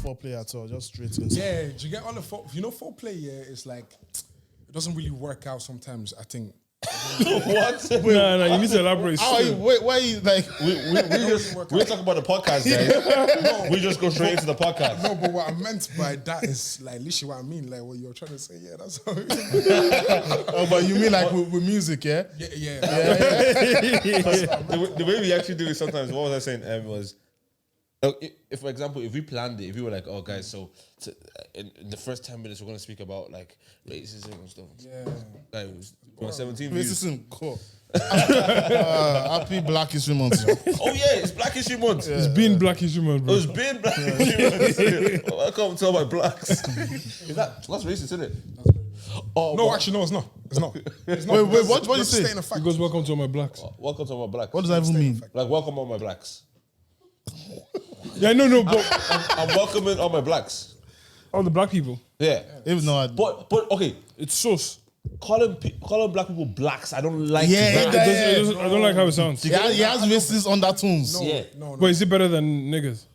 foreplay at all. Just straight into. Yeah, do you get all the foreplay? Yeah, it's like it doesn't really work out sometimes. I think. What? No, you need to elaborate. How are you? Wait, why are you like? We're talking about the podcast, guys. We just go straight into the podcast. No, but what I meant by that is like literally what I mean. Like what you're trying to say. Yeah, that's how. Oh, but you mean like with music, yeah? Yeah. The way we actually do it sometimes, what was I saying? Was if, for example, if we planned it, if we were like, oh, guys, so in the first 10 minutes, we're going to speak about like racism and stuff. Yeah. Like, we want 17 views. Racism, cool. Happy Black History Month. Oh, yeah, it's Black History Month. It's been Black History Month, bro. It's been Black History Month. Welcome to all my blacks. That's racist, isn't it? Oh, no, actually, no, it's not. It's not. It's not. Wait, what do you say? Stating a fact. He goes, welcome to all my blacks. Welcome to all my blacks. What does that even mean? Like, welcome all my blacks. Yeah, no, but I'm welcoming all my blacks. all the black people. Yeah. If not, But okay, It's sauce. calling black people blacks, I don't like Yeah, that. I don't like how it sounds. he has racist undertones. No, Yeah. no. But is it better than niggas?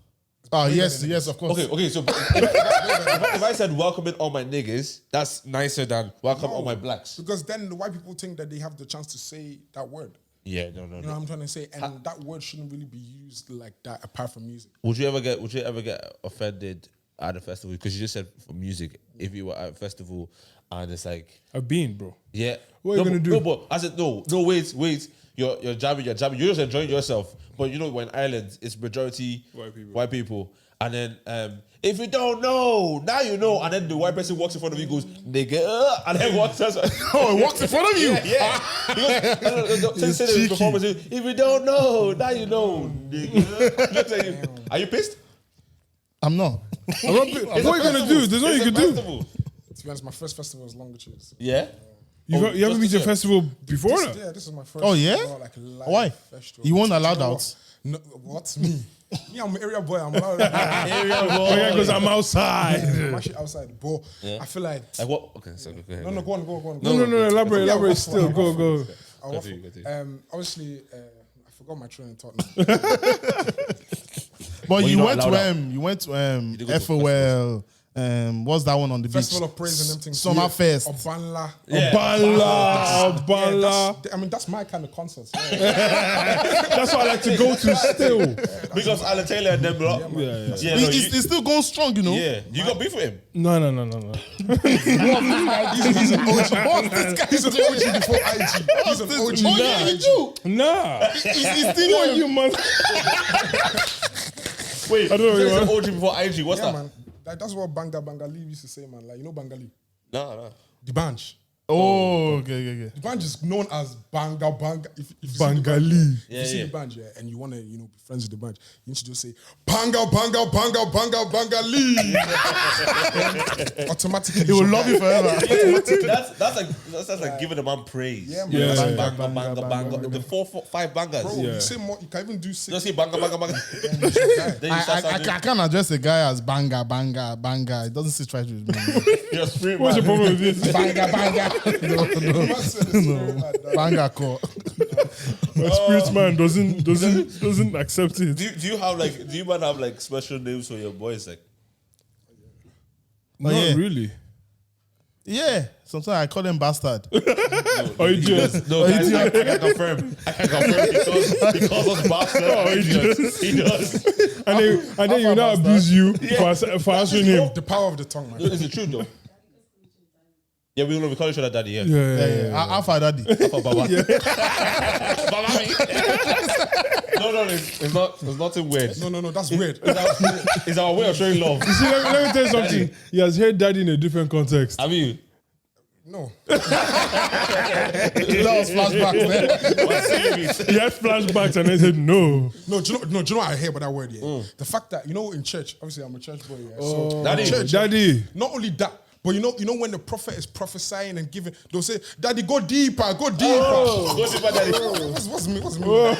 Oh, yes, of course. Okay, so if I said welcoming all my niggas, that's nicer than welcome all my blacks. Because then the white people think that they have the chance to say that word. Yeah, no. You know what I'm trying to say? And that word shouldn't really be used like that apart from music. Would you ever get offended at a festival? Because you just said for music, if you were at a festival and it's like, I've been, bro. yeah. What are you gonna do? No, but I said, no, wait. You're jamming. You're just enjoying yourself. But you know, when Ireland, it's majority white people. And then, if you don't know, now you know. And then the white person walks in front of you, goes, nigga, and then walks us. Oh, it walks in front of you. Yeah. Because say the performance, if you don't know, now you know, nigga. Are you pissed? I'm not. What are you gonna do? There's nothing you can do. To be honest, my first festival was Longitudes. Yeah. You haven't been to a festival before that? Yeah, this is my first. Oh, yeah? Live Why? festival. You weren't allowed know out. No, what? Me? Me, I'm an area boy. I'm allowed. Oh yeah, because I'm outside. I'm actually outside. But I feel like. Like what? Okay, so go ahead. No, go on. No, elaborate still. Go. Obviously, I forgot my train of thought now. But you're you not went to allowed you went to did go to FOL. What's that one on the Festival beach? of Praise and everything. Summerfest. Obanla. Obala. I mean, that's my kind of concert. That's what I like to go to still. Because Alan Taylor and them lot. Yeah, no, He's still going strong, you know. yeah. You got beef with him? No. He's an OG. He's an OG before IG. He's an OG. Oh, yeah, you do. Nah. He's still What you man? Wait, I don't know, he's man. an OG before IG. What's Yeah, that? man. That's what Bangali used to say, man. Like, you know Bangali? No. The Banj. Oh, okay. The Banj is known as Banga. If you see the Bangali. Banj, if you see the Banj, and you want to, be friends with the Banj, you need to just say Bangali. Automatically, He will love you forever. That's like giving a man praise. Yeah, man. Yeah. Banga. The 5 bangers. Bro, you say more. You can even do 6. Just say banga. Then you start sounding. I can't address a guy as banga. It doesn't sit right with me. You're street What's your man. problem with this? Banga. No. Banga call. My spirit man doesn't accept it. Do you man have like special names for your boys? Like, Not really. Yeah. Sometimes I call them bastard. Or you just no, guys, I can confirm. He calls us bastard. He does. and then you now abuse you for answering him. The power of the tongue, man. Is it true though? Yeah, we call each other daddy. Yeah. Yeah. Alpha daddy. Alpha Baba. No, it's not. There's nothing weird. No, that's weird. It's our way of showing love. You see, let me tell you something. He has heard daddy in a different context. I mean, No. That was flashback, man. He had flashbacks and I said no. No, do you know what I hear about that word? Yeah, the fact that in church, obviously I'm a church boy. Yeah, so Daddy. in church, Daddy. Not only that, but you know when the prophet is prophesying and giving, they'll say, "Daddy, go deeper, go deeper." go deeper, daddy. What's me? What's all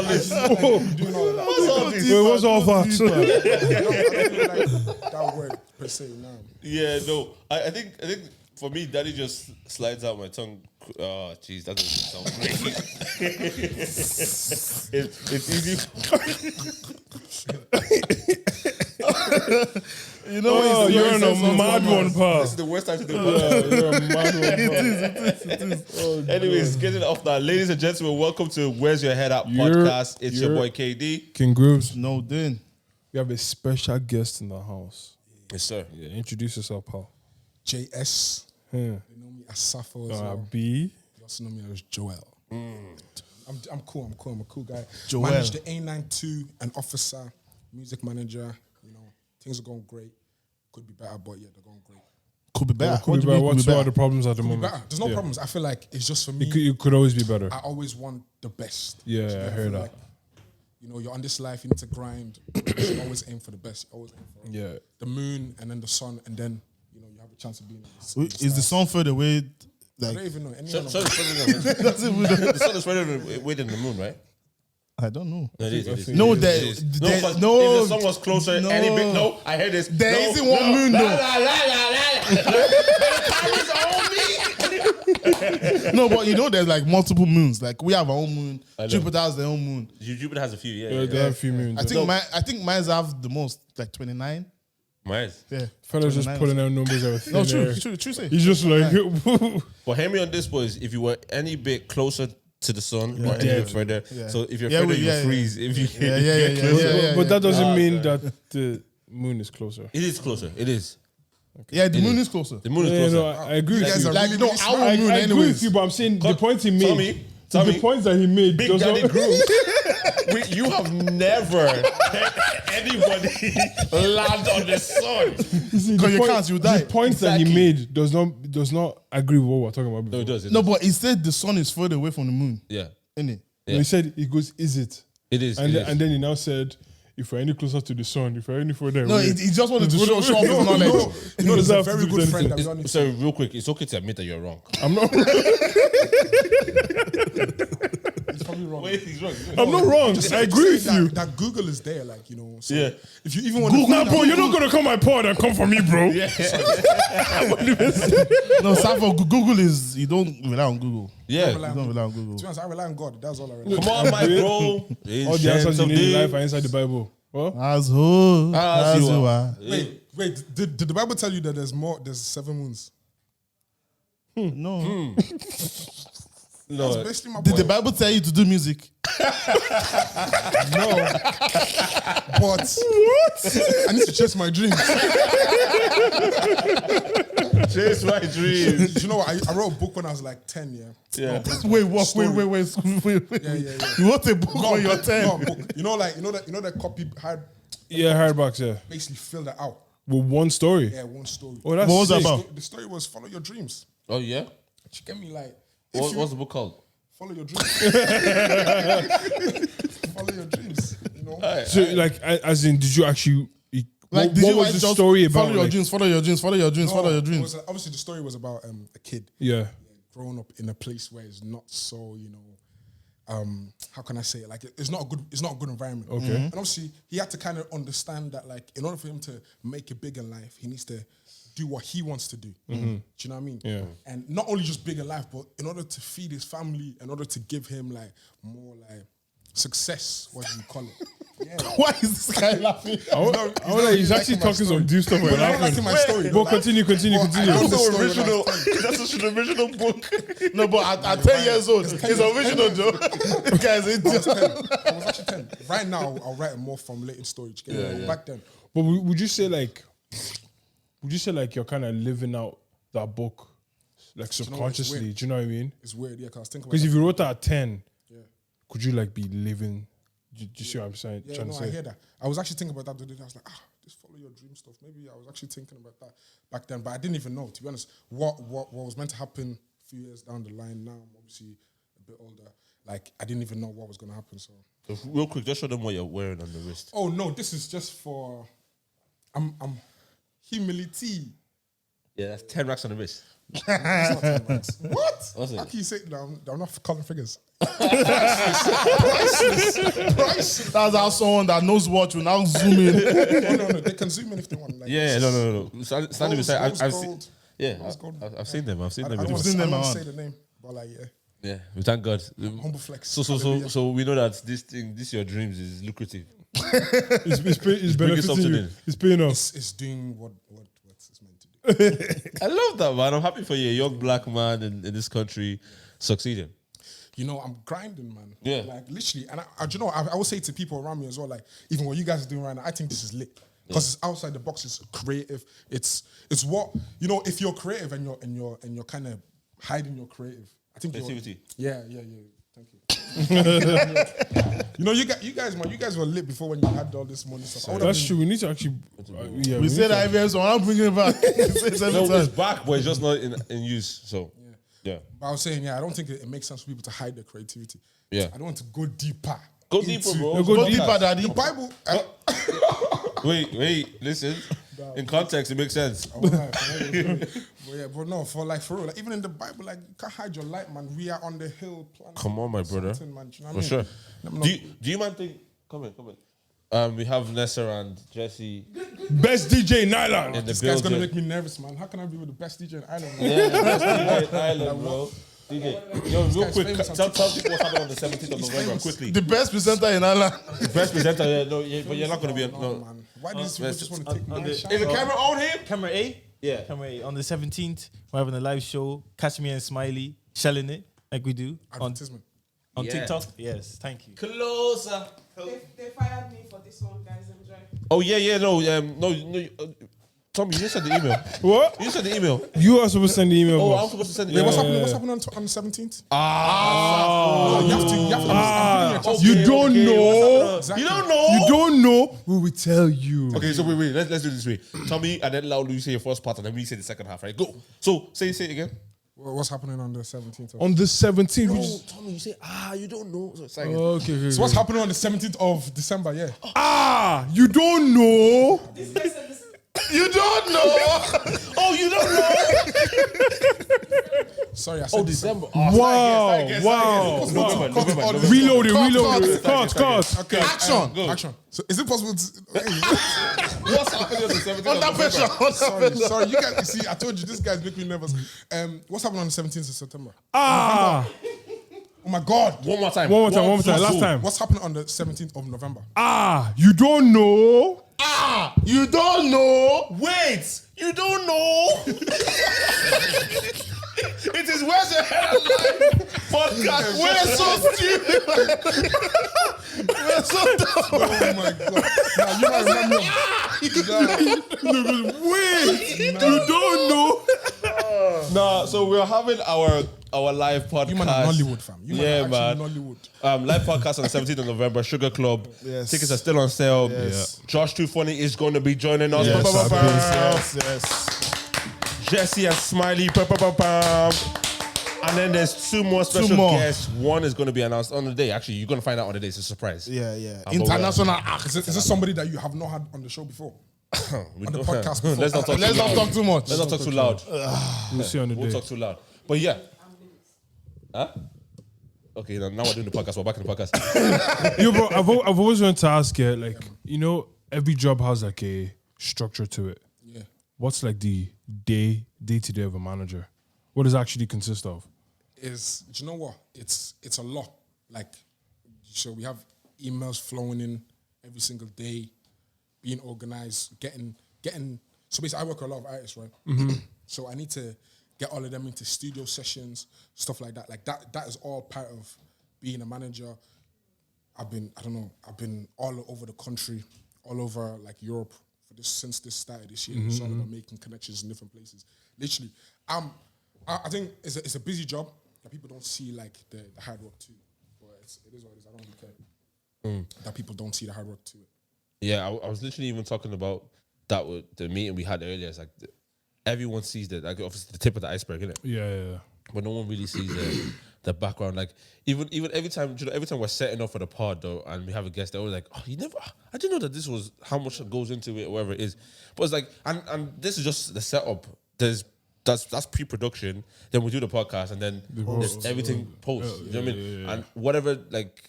this? Doing all of that. What's all this? Wait, what's all that? I don't feel like that word per se now. Yeah, no. I think for me, daddy just slides out my tongue. Oh, jeez, that doesn't sound great. It's easy. You know, Oh, when you're you on say a something mad like one, pal. This is the worst time to do it. You're a mad one, It pal. is. Oh, Anyways, getting off that. Ladies and gentlemen, welcome to Where's Your Head At You're- podcast. It's your you're- boy KD. King Grooves, no, then. we have a special guest in the house. Yes, sir. Yeah, introduce yourself, pal. JS. Yeah. They know me as JSAFO as well. B. They also know me as Joel. I'm cool. I'm a cool guy. Joel. Manage the A92, an officer, music manager. You know, things are going great. Could be better, but yeah, they're going great. Could be better. Could be better. What's what are the problems at the Could be moment? better. There's no Yeah. problems. I feel like it's just for me. It could always be better. I always want the best. Yeah, So I I heard feel that. like, you know, you're on this life, you need to grind. You should always aim for the best. You always aim for Yeah. the moon and then the sun, and then, you know, you have a chance of being in Is the sun further away? I Like, don't even know. Any Sun of is them. further the sun is further away than the moon, right? I don't know. No, it is. No, It there- is. there- 'cause no. if the sun was closer, No. any bit. No, I heard this. There no, isn't one moon, La, though. la, la, la, la. Cameras are on me. No, but you know, there's like multiple moons. Like we have our own moon. I know. Jupiter has their own moon. Jupiter has a few, Yeah, yeah. they have a few moons. I think mine have the most, like 29. Mine. Yeah. Fellas just 29. pulling out numbers out of thin No, true, air. true say. He's just like, But hear me on this, boys. If you were any bit closer to the sun or any bit further, Yeah. so if you're Yeah, further, we- you yeah, freeze. If you Yeah, if you get closer, but that doesn't yeah. mean that the moon is closer. it is closer. It is. Yeah, the moon is closer. The moon is Yeah, closer. no, I agree You with guys you. are Like, really, no, really our smart. moon I agree anyways. with you, but I'm saying the points he made. Tommy, the points that he made. Big does Daddy not- Groove. You have never had anybody land on the sun. You see, Because the you can't, you die. The points that he Exactly. made does not agree with what we're talking about. No, Before. it does. It No, does. but he said the sun is further away from the moon. Yeah, Innit? Yeah. He said he goes, "Is it?" it is. And it then, is. and then he now said, "If we're any closer to the sun, if we're any further No, away." he just wanted to show off his knowledge. You know, there's a have to very do good friend anything. that we all need to. So real quick, it's okay to admit that you're wrong. I'm not. He's probably wrong. Wait, he's wrong. I'm not wrong. I agree with you. That Google is there, like, you know. So Yeah. if you even want Nah, to bro, you're not gonna come my pod and come for me, bro. No, Safo, Google is, you don't rely on Google. Yeah. You don't rely on Google. To be honest, I rely on God. That's all I rely on. Come on, my bro. All the answers you need in life are inside the Bible. What? As who? As you are. Wait, did the Bible tell you that there's 7 moons? No. No, That's basically my Did the point. Bible tell you to do music? No. But I need to chase my dreams. chase my dreams. Do you know what? I wrote a book when I was like 10, yeah. Yeah. Wait, what? Story. Wait. Yeah. You wrote a book when you're 10. No, book. You know that copy had Yeah, hardbacks. Yeah, basically filled it out. with one story. Yeah, one story. Oh, that's What was that sick. about? The story was follow your dreams. Oh yeah. You get me, like, What's the book called? follow your dreams. Follow your dreams. You know. So, like, as in, did you actually? Like, what did you was write the just story about? Follow your like- dreams, follow your dreams, follow your dreams, follow your It dreams. was, obviously, the story was about a kid Yeah. growing up in a place where it's not so, you know, how can I say it? Like, it's not a good environment. Okay. And obviously, he had to kind of understand that, like, in order for him to make it big in life, he needs to do what he wants to do. Do you know what I mean? Yeah. And not only just big in life, but in order to feed his family, in order to give him like more like success, what do you call it? Yeah. Why is this guy laughing? He's actually talking some deep stuff. But I'm liking my story. But continue. Well, I know the story when I was 10. That's such an original book. No, but at 10 years old, it's original, Joe. Guys, I was actually 10. Right now, I'll write a more formulated story. Do you get me? Back then. But would you say like you're kind of living out that book, like subconsciously? weird. Do you know what I mean? It's weird, yeah, because I was thinking about Because that. if you wrote that at 10, Yeah. could you like be living? Do you see what I'm saying? Yeah, trying no, to I say? hear that. I was actually thinking about that the other day. I was like, just follow your dream stuff. Maybe I was actually thinking about that back then, but I didn't even know, to be honest, what was meant to happen a few years down the line. Now I'm obviously a bit older. Like, I didn't even know what was going to happen. So, Real quick, just show them what you're wearing on the wrist. oh no, this is just for, I'm humility. Yeah, that's 10 racks on the wrist. It's not 10 racks. What? What's it? How can you say no? I'm not calling figures. Priceless. That's how someone that knows what will now zoom in. No. They can zoom in if they want. Like, Yeah, this no. is Standing rose- beside, rose I've seen. gold. Yeah, Rose gold. I've seen them. I've seen I them. don't before. want seen them to around. say the name, but like, yeah, Yeah, we thank God. humble flex. So Hallelujah. we know that this your dreams is lucrative. It's bringing benefiting something you. in. It's paying off. It's doing what it's meant to do. I love that, man. I'm happy for you, a young black man in this country succeeding. You know, I'm grinding, man. Yeah. Like, literally. And you know, I will say to people around me as well, like, even what you guys are doing right now, I think this is lit. Because it's outside the box, it's creative. It's what, you know, if you're creative and you're kind of hiding your creative, I think Creativity. Yeah. Thank you. You know, you guys, man, you guys were lit before when you had all this money stuff. That's true. We need to actually. We said that IVM, so I'm bringing it back. No, it's back, but it's just not in use. So, yeah. But I was saying, I don't think it makes sense for people to hide their creativity. Yeah. I don't want to go deeper. Go deeper, bro. No, go deeper, daddy. The Bible. Wait, listen. In context, it makes sense. But no, for real, like, even in the Bible, like, you can't hide your light, man. We are on the hill. Come on, my brother. Man, you know what For I sure. mean? Do you man think? Come in. We have Nessa and Jesse Best DJ in Ireland. in the This guy's gonna building. make me nervous, man. How can I be with the best DJ in Ireland? Man? Yeah, the best DJ in Ireland, bro. DJ, yo, real guy's quick, famous on tell people what's happening on the 17th of November, quickly. The best presenter in Ireland. Best presenter, but you're not going to be. No, man. Why do these people just want to take my shine? Is the camera on him? Camera A? Yeah. Camera A. On the 17th, we're having a live show. Catch me and Smiley shelling it like we do on Advertisement. on Yeah. TikTok. Yes, thank you. Closer. They fired me for this one, guys. Enjoy. Oh yeah, no. Tommy, you just sent the email. What? You sent the email. You are supposed to send the email. Oh, I'm boss. supposed to send the Wait, email. what's happening on the 17th? Ah, You have to. I'm giving You don't know. Exactly. You don't know. You don't know. We will tell you. Okay, so wait. Let's do it this way. Tommy, and then loudly you say your first part, and then we say the second half. Right? Go. So say it again. What's happening on the 17th? On the 17th. we just- Tommy, you say you don't know. So say Okay. So what's happening on the 17th of December? Yeah. You don't know. This guy said this. You don't know. Oh, you don't know. Sorry, I said December. Wow. November. Reloaded. Cut. Okay. Action. So is it possible to? What's happening on the 17th Under of pressure. November? Sorry. You guys. You see, I told you this guy's making me nervous. What's happening on the 17th of September? Ah. Oh my God. One more time. One more time. Last time. What's happening on the 17th of November? You don't know. You don't know. Wait, you don't know? It is Where's Your Head Alive podcast. We're so stupid. We're so dumb. Oh my God. Now you might remember. Wait. You don't know. Nah, so we're having our live podcast. You man are Nollywood, fam. You man Yeah, are man. actually Nollywood. Live podcast on the 17th of November, Sugar Club. Yes. Tickets are still on sale. Yes. Josh Too Funny is going to be joining us. Yes. Jesse and Smiley. And then there's two more special more. guests. One is going to be announced on the day. Actually, you're going to find out on the day. It's a surprise. Yeah. but International act. Is this somebody that you have not had on the show before? We On the don't- podcast before? Let's not talk Let's too not loud. talk too much. Let's not talk too loud. We'll see on the We'll day. talk too loud. But yeah. Huh? Okay, now we're doing the podcast. We're back in the podcast. Yo, bro, I've always wanted to ask you, like, you know, every job has like a structure to it. Yeah. What's like the day to day of a manager? What does it actually consist of? Do you know what? It's a lot. Like, so we have emails flowing in every single day, being organized, getting. So basically, I work with a lot of artists, right? So I need to get all of them into studio sessions, stuff like that. Like that is all part of being a manager. I've been all over the country, all over like Europe since this started this year. It's all about making connections in different places. Literally, I think it's a busy job that people don't see like the hard work too. But it is what it is. I don't really care that people don't see the hard work to it. Yeah, I was literally even talking about that with the meeting we had earlier. It's like everyone sees that, like obviously the tip of the iceberg, innit? Yeah. But no one really sees the background. Like even every time, every time we're setting up for the pod though, and we have a guest, they're always like, "Oh, I didn't know that this was how much goes into it, or whatever it is." But it's like, and this is just the setup. That's pre-production. Then we do the podcast, and then there's everything post. You know what I mean? And whatever like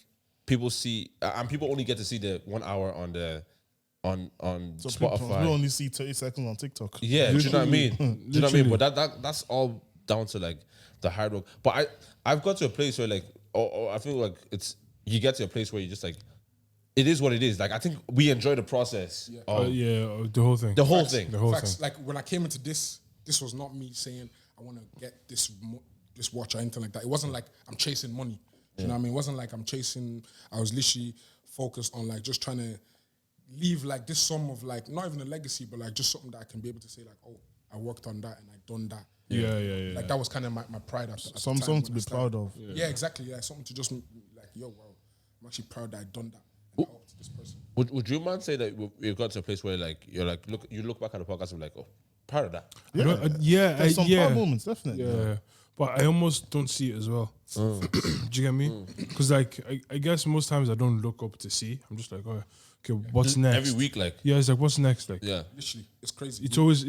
people see, and people only get to see the 1 hour on the on So Spotify. we only see 30 seconds on TikTok. Yeah, do you know what I mean? Do you know what I mean? Literally. But that's all down to like the hard work. But I've got to a place where like, or I feel like you get to a place where you just like, it is what it is. Like I think we enjoy the process. Yeah. Of The whole thing. the whole Facts. thing. The whole Facts, thing. like when I came into this was not me saying I want to get this watch or anything like that. It wasn't like I'm chasing money. Do you know what I mean? It wasn't like I'm chasing. I was literally focused on like just trying to leave like this sum of like not even a legacy, but like just something that I can be able to say like, oh, I worked on that and I done that. Yeah. Like that was kind of my pride at the Some time song when to I be started. proud of. Yeah, exactly. Like something to just like, yo, wow, I'm actually proud that I done that. And I helped this person. Would you man say that you've got to a place where like you're like you look back at the podcast and be like, oh, proud of that. There's some proud moments, definitely. Yeah, but I almost don't see it as well. Do you get me? Because like I guess most times I don't look up to see. I'm just like, oh, okay, what's next? Every week, like Yeah, it's like what's next? Like yeah. Literally, it's crazy. it's always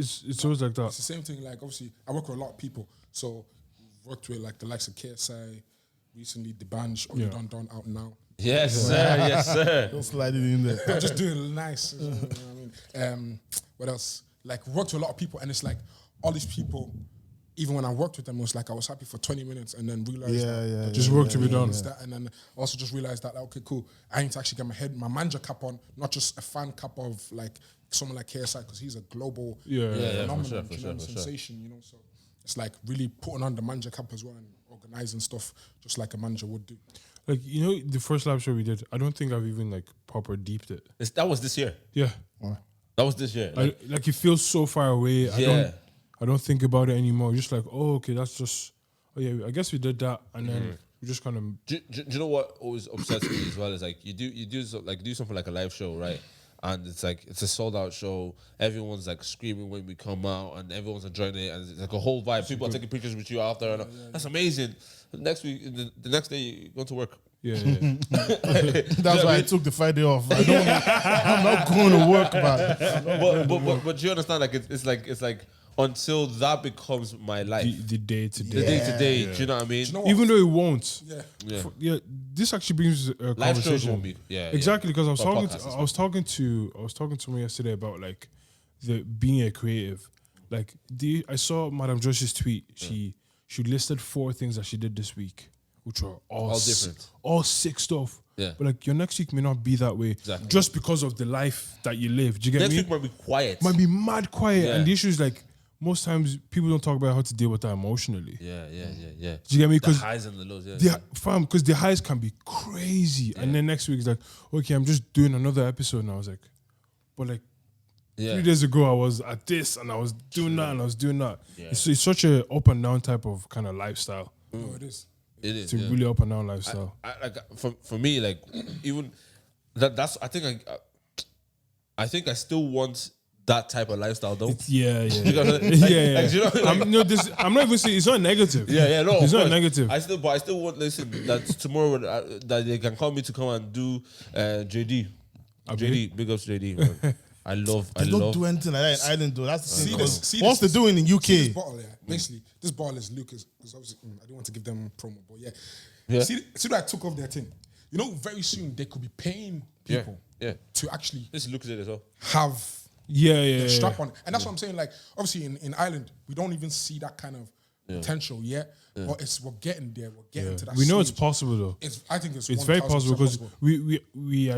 like that. It's the same thing. Like obviously, I work with a lot of people, so we've worked with like the likes of KSI, recently the band Done out now. Yes, sir. Yes, sir. Don't slide it in there. I'm just doing it nice. You know what I mean? What else? Like worked with a lot of people, and it's like all these people. Even when I worked with them, it was like I was happy for 20 minutes, and then realized that Just work to be done. that, and then also just realized that like, okay, cool. I need to actually get my manager cap on, not just a fan cap of like someone like KSI because he's a global phenomenon, for sure. sensation. You know, so it's like really putting on the manager cap as well and organizing stuff just like a manager would do. Like the first live show we did, I don't think I've even like proper deeped it. That was this year. Yeah, That was this year. Like, like it feels so far away. I don't think about it anymore. Just like, oh, okay, that's just. Oh yeah, I guess we did that, and then we just kind of. do you know what always upsets me as well is like you do something like a live show, right? And it's like it's a sold out show. Everyone's like screaming when we come out, and everyone's enjoying it, and it's like a whole vibe. People are taking pictures with you after, and that's amazing. Next week, the next day, you go to work. Yeah. That's why I took the Friday off. I'm not going to work, man. But you understand? Like it's like until that becomes my life, The day to the day. day to day. Do you know what I mean? You know what? Even though it won't. Yeah. Yeah. This actually brings a Live shows conversation. won't be. Yeah. Exactly, because I was Or talking. podcasts as I was talking to someone yesterday about like the being a creative. Like I saw Madame Josh's tweet. She listed 4 things that she did this week, which are all different, all sick stuff. Yeah. But like your next week may not be that way, Exactly. just because of the life that you live. Do you get Next me? week might be quiet. Might be mad quiet, Yeah. and the issue is like most times people don't talk about how to deal with that emotionally. Yeah. Do you get me? The Because highs and the lows. Yeah. because the highs can be crazy, and then next week it's like, okay, I'm just doing another episode, and I was like, but like 3 days ago I was at this, and I was doing that, and I was doing that. Yeah. It's such a up and down type of kind of lifestyle. No, it is. It is. It's a Yeah. really up and down lifestyle. I like for me, like even that's I think I still want that type of lifestyle though. Yeah. Because, Yeah. like, you know, like- I'm not even saying it's not negative. Yeah, no, it's of not course. negative. I still want. Listen, that tomorrow that they can call me to come and do JD. JD, big ups JD. Man. I love. They don't do anything like that in Ireland, though. That's the thing. See Once this- they do it in the See this UK, bottle, yeah. Basically, this bottle is Lucas because obviously I don't want to give them promo, but yeah. Yeah. See that I took off their thing. You know, very soon they could be paying people Yeah. to actually This looks at it as well. have Yeah. the strap on, and that's what I'm saying. Like, obviously in Ireland, we don't even see that kind of potential yet, but we're getting there. We're getting to that. We know it's stage. possible though. I think it's It's very 1000% possible because we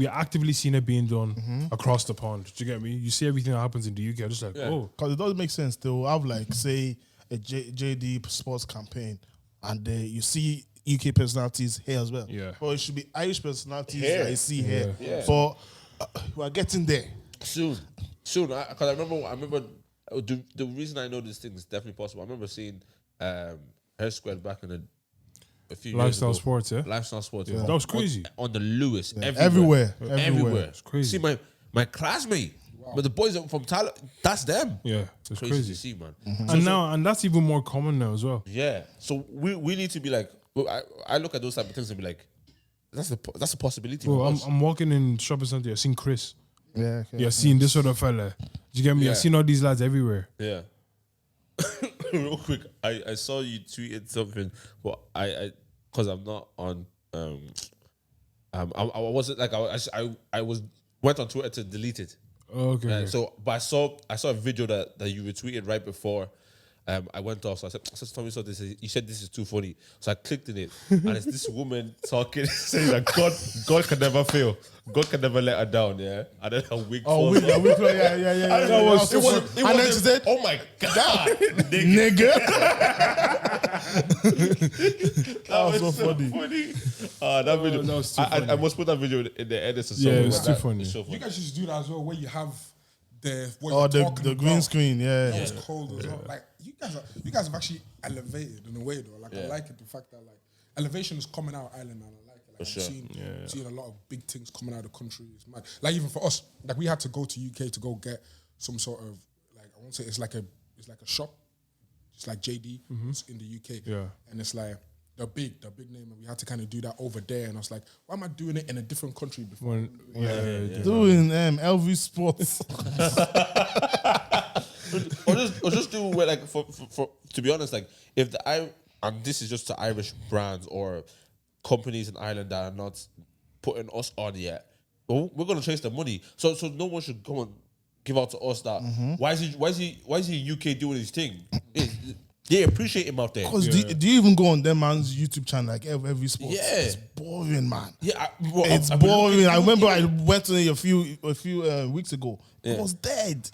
are actively seeing it being done Mm-hmm. across the pond. Do you get me? You see everything that happens in the UK. I'm just like, oh, because it doesn't make sense. They will have like say a JD sports campaign, and you see UK personalities here as well. Yeah. But it should be Irish personalities Here. that you see here. Yeah. But we're getting there. Soon. Because I remember the reason I know this thing is definitely possible. I remember seeing Hair Squared back in a few years lifestyle ago. sports, yeah. Lifestyle sports. That was crazy. On the Lewis. Everywhere. Everywhere. crazy. See my classmate. But the boys from Tyler, that's them. Yeah, it's Crazy, crazy. to see, man. And that's even more common now as well. Yeah. So we need to be like, I look at those type of things and be like, that's a possibility. Bro, for us. I'm walking in shopping center. I've seen Chris. Yeah. Okay. Yeah, seeing this sort of fella. Do you get me? Yeah. I've seen all these lads everywhere. Yeah. Real quick, I saw you tweeted something, but I because I'm not on I wasn't like I went on Twitter to delete it. Okay. So but I saw a video that you retweeted right before, I went off. So I said, Tommy, so this is, you said this is too funny. So I clicked in it, and it's this woman talking, saying that God can never fail. God can never let her down, yeah? And then her wig Oh, falls off. yeah. That was, so funny. And then she said, oh my God. nigga. That was so funny. That video, that was too funny. I must put that video in the edits or Yeah, something. it was too funny. It's so You funny. guys used to do that as well, where you have the what Oh, you're the talking green about. screen, yeah. That was cold as well. Like you guys have actually elevated in a way though. Like I like it, the fact that like elevation is coming out Ireland, and I like it. Like I'm seeing a lot of big things coming out of the country. It's mad. Like even for us, like we had to go to UK to go get some sort of like I won't say it's like a shop. It's like JD it's in the UK. Yeah. And it's like the big name, and we had to kind of do that over there. And I was like, why am I doing it in a different country before? Doing LV Sports. or just do where, like for to be honest, like if and this is just the Irish brands or companies in Ireland that are not putting us on yet, well, we're gonna chase the money. So no one should go and give out to us that why is he UK doing his thing? They appreciate him out there. Because do you even go on them man's YouTube channel like every Sports? Yeah. It's boring, man. Yeah, It's boring. I remember I went to it a few weeks ago. It was dead.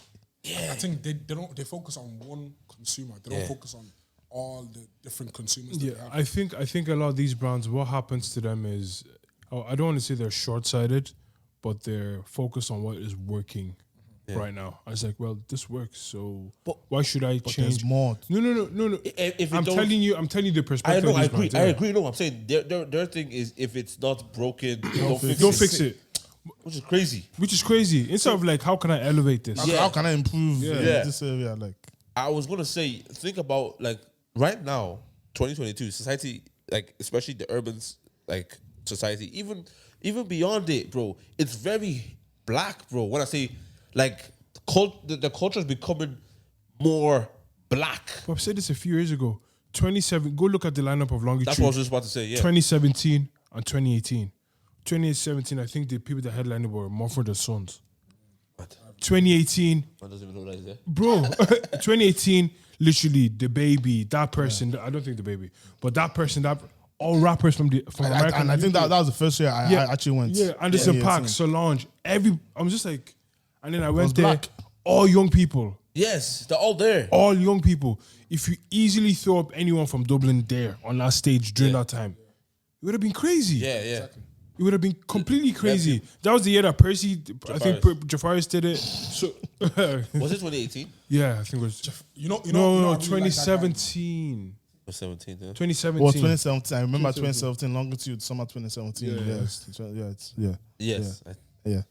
I think they focus on one consumer. They don't focus on all the different consumers. That Yeah, they have. I think a lot of these brands, what happens to them is, I don't want to say they're short-sighted, but they're focused on what is working right now. I was like, well, this works, so why should I change? There's more. No. If I'm telling you the perspective. I of agree. these I brands, agree. No, I'm saying their thing is if it's not broken, don't fix it. Which is crazy. Which is crazy. Instead of like, how can I elevate this? How can I improve this area? Like, I was gonna say, think about like right now, 2022 society, like especially the urban like society, even beyond it, bro. It's very black, bro. When I say like the culture is becoming more black. I've said this a few years ago. 27. Go look at the lineup of Longitude. That's what I was just about to say. Yeah, 2017 and 2018. 2017, I think the people that headlined were Mumford & Sons. 2018, I don't even know what that is. Yeah? bro. 2018, literally the baby, that person. I don't think the baby, but that person, that all rappers from America. and I think that was the first year I actually went. Yeah, Anderson Yeah, Paak, yeah, Solange, I'm just like, and then I went was there, black. all young people. Yes, they're all there. All young people. If you easily throw up anyone from Dublin there on that stage during that time, it would have been crazy. Yeah, yeah. It would have been completely crazy. That was the year that Percy, I think Jafaris did it. So Was it 2018? yeah, I think it was. No, No, I really like that guy. 2017. Or 17? Yeah. 2017. Well, 2017. I remember 2017, Longitude, summer 2017. Yeah. Yes. Yeah.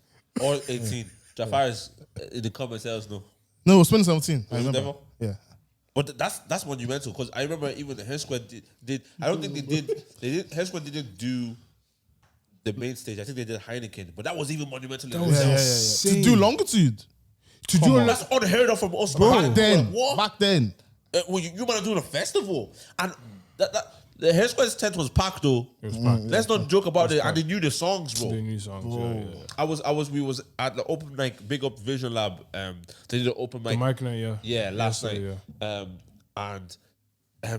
Or 18. Jafaris in the comments, let us know. No, it was 2017. I Was it remember. never? Yeah. But that's when you went to, because I remember even the Hair Squad did. I don't think they did. Hair Squad didn't do the main stage. I think they did Heineken, but that was even monumental. in was itself. insane. To do Longitude. To do a That's unheard of from us, Bro. man. Back then. What? Back then. Well, you might do a festival, and that the Hair Squad's tent was packed though. It was packed. Let's not joke about it. And they knew the songs, bro. The new songs. We was at the open mic, big up Vision Lab. They did an open mic. The mic night, yeah. Yeah, last night. Yesterday,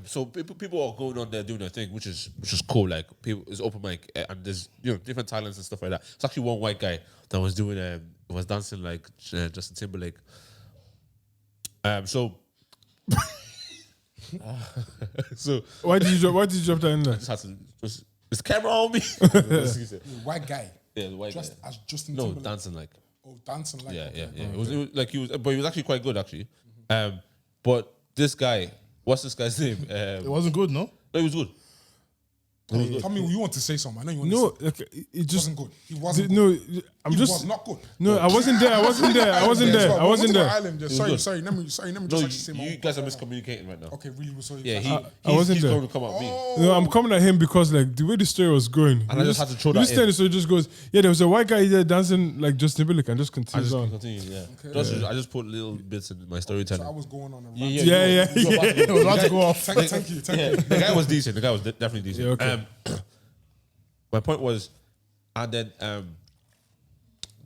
So people are going on there doing their thing, which is cool. Like people, it's open mic, and there's different talents and stuff like that. It's actually one white guy that was doing was dancing like Justin Timberlake. So Why did you drop that in there? just had to, is the camera on me? White guy. Yeah, the white Dressed guy. as Justin No, Timberlake. dancing like. Oh, dancing like. Yeah. okay. It was like he was, but he was actually quite good actually. But this guy, what's this guy's name? It wasn't good, no? No, he was good. Tell me you want to say something. I know you want No, to say like, it He just wasn't good. He wasn't good. no. I'm He just was not good. no. I wasn't there. I wasn't there. I wasn't there. I wasn't there. Sorry. Let me No, just actually say my you own guys are point. miscommunicating right now. Okay, really sorry. Yeah, I wasn't he's there. going to come at me. No, I'm coming at him because like the way the story was going, And I just had to throw he that just in. telling, so he just goes, yeah, there was a white guy there dancing like Justin Timberlake and just I continues just on. continue, yeah. I just put little bits in my storytelling. So I was going on. Yeah. It was about to go off. Thank you. Yeah, the guy was decent. The guy was definitely decent. Yeah, okay. My point was, and then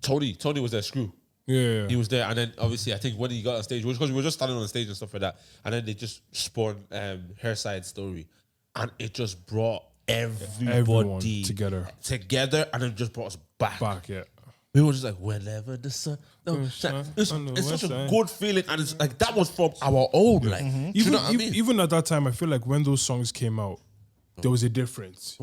Tony was their screw. Yeah. He was there, and then obviously I think when he got on stage, because we were just standing on stage and stuff like that, and then they just spawned her side story, and it just brought Everyone everybody together, and then just brought us back. yeah. We were just like, whenever the sun, it's such a good feeling, and it's like that was from our own, like, do you know what I mean? Even at that time, I feel like when those songs came out, there was a difference.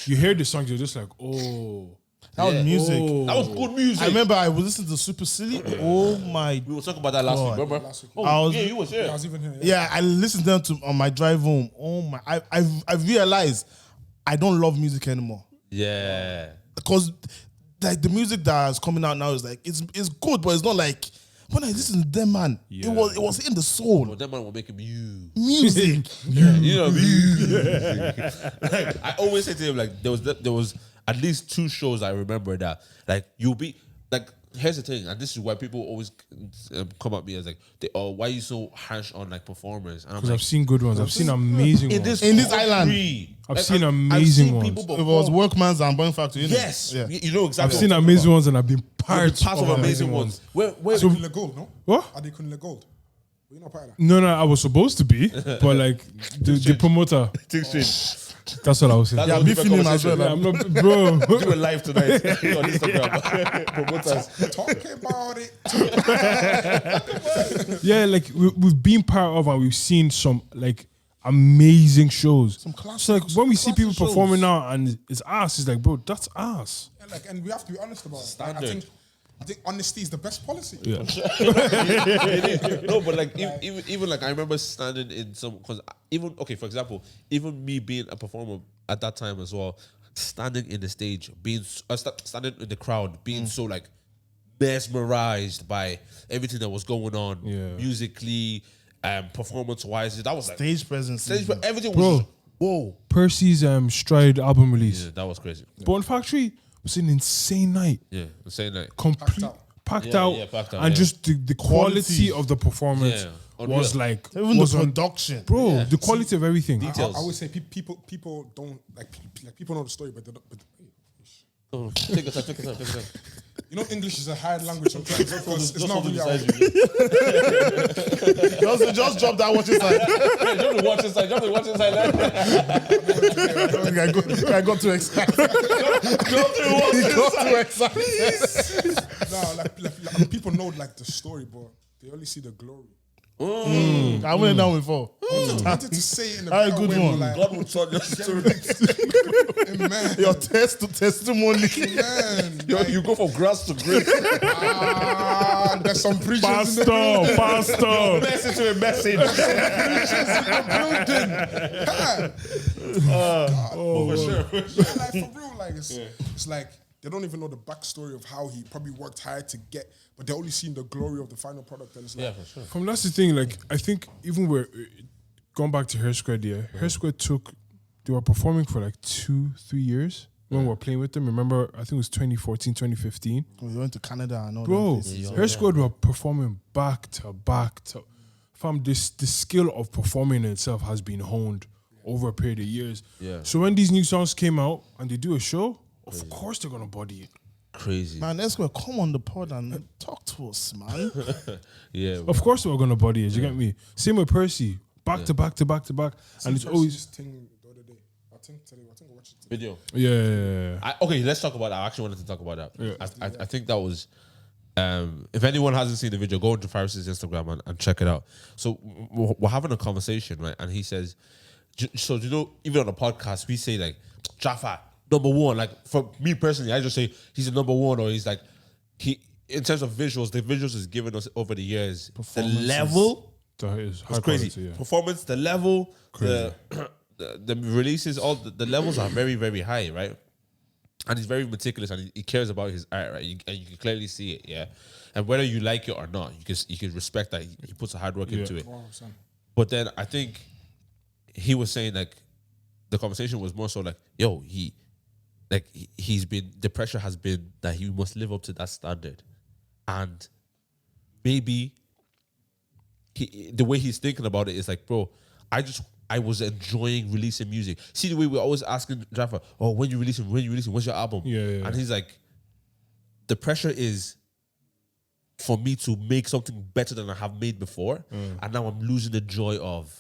You hear the songs, you're just like, oh, That was music. That was good music. I remember I was listening to Super Silly. Oh my! We were talking about that last week, remember? Last week. I was, You was here. I was even here. yeah, I listened to them on my drive home. Oh my! I realized I don't love music anymore Yeah. because like the music that is coming out now is like it's good, but it's not like when I listen to them, man. Yeah. It was in the soul. Well, that man will make him you. Music. You know what I mean? Like, I always say to him, like, there was at least 2 shows I remember that, like, you'll be, like, here's the thing, and this is why people always come at me as like, why are you so harsh on, like, performers? And I'm because like, I've seen good ones. I've seen amazing ones. In this island. I've seen amazing ones. people It was perform. Workman's and Boeing Factory. innit? Yes. Yeah. You know exactly. I've seen amazing ones and I've been parts part of amazing ones. Where Are they Kunle Gold, no? What? Are they Kunle Gold? Were you not part of that? No, I was supposed to be, but like the promoter. That's what I was saying. That's Yeah, a be different feeling as well. conversation. Yeah, I'm not, bro. Do it live tonight on Instagram. Promoters. Talking about it. Yeah, like we've been part of and we've seen some like amazing shows. Some classic- So like when we see people classic performing shows. now and it's us, it's like, bro, that's us. Yeah, like, and we have to be honest about it. Standard. I think honesty is the best policy. Yeah. No, but like even like I remember standing in some, because even for example, even me being a performer at that time as well, standing in the stage, standing in the crowd, being so like mesmerized by everything that was going on, Yeah. musically, performance wise. That was like Stage presence. but everything Bro. was whoa. Percy's Stride album release. Yeah, that was crazy. Bone Factory was an insane night. Yeah, the same night. Complete packed Yeah, out, yeah, packed out, and yeah. just the quality of the performance Yeah, unreal. was like Even was the on, production. bro. The quality of everything. Details. I would say people don't like people know the story, but they don't. But, Oh, take your time. you know, English is a hard language sometimes because it's not really our. Just drop that watch inside. Don't watch inside. I got too excited. No, like I mean, people know like the story, but they only see the glory. I went down before. I wanted to say it in a Alright, better good way, one. but like, God will tell your story. man, Your testimony. man, You go from grass to grace. there's some preachers in the building. Pastor. Message to a message. For sure. Like for real, like it's like they don't even know the backstory of how he probably worked hard to get, but they're only seeing the glory of the final product, and it's like, For sure. From that's the thing. Like I think even where going back to Hair Square, Hair Square they were performing for like 2-3 years when we were playing with them. Remember, I think it was 2014, 2015. We went to Canada and all Bro, that. places. Hair Squad were performing back to back to. Fam, the skill of performing in itself has been honed over a period of years. Yeah. So when these new songs came out and they do a show, of course they're gonna body it. Crazy. Man, let's go come on the pod and talk to us, man. Yeah. Of course they were gonna body it. You get me? Same with Percy, back to back to back to back, and it's always this thing the other day. I think I watched it. Video. yeah. Okay, let's talk about that. I actually wanted to talk about that. Yeah. I think that was. If anyone hasn't seen the video, go into Faris's Instagram and check it out. So we're having a conversation, right? And he says, so you know, even on the podcast, we say like, Jaffa, number one. Like for me personally, I just say he's a number one, or he's like, in terms of visuals, the visuals he's given us over the years, the level That is high was crazy. quality, yeah. Performance, the level, the releases, all the levels are very, very high, right? And he's very meticulous, and he cares about his art, right? And you can clearly see it, yeah. And whether you like it or not, you can respect that he puts a hard work into it. Wow, son. But then I think he was saying like the conversation was more so like, yo, he's been, the pressure has been that he must live up to that standard, and maybe the way he's thinking about it is like, bro, I was enjoying releasing music. See the way we're always asking Jaffa, oh, when you releasing, what's your album? Yeah. And he's like, the pressure is for me to make something better than I have made before, and now I'm losing the joy of.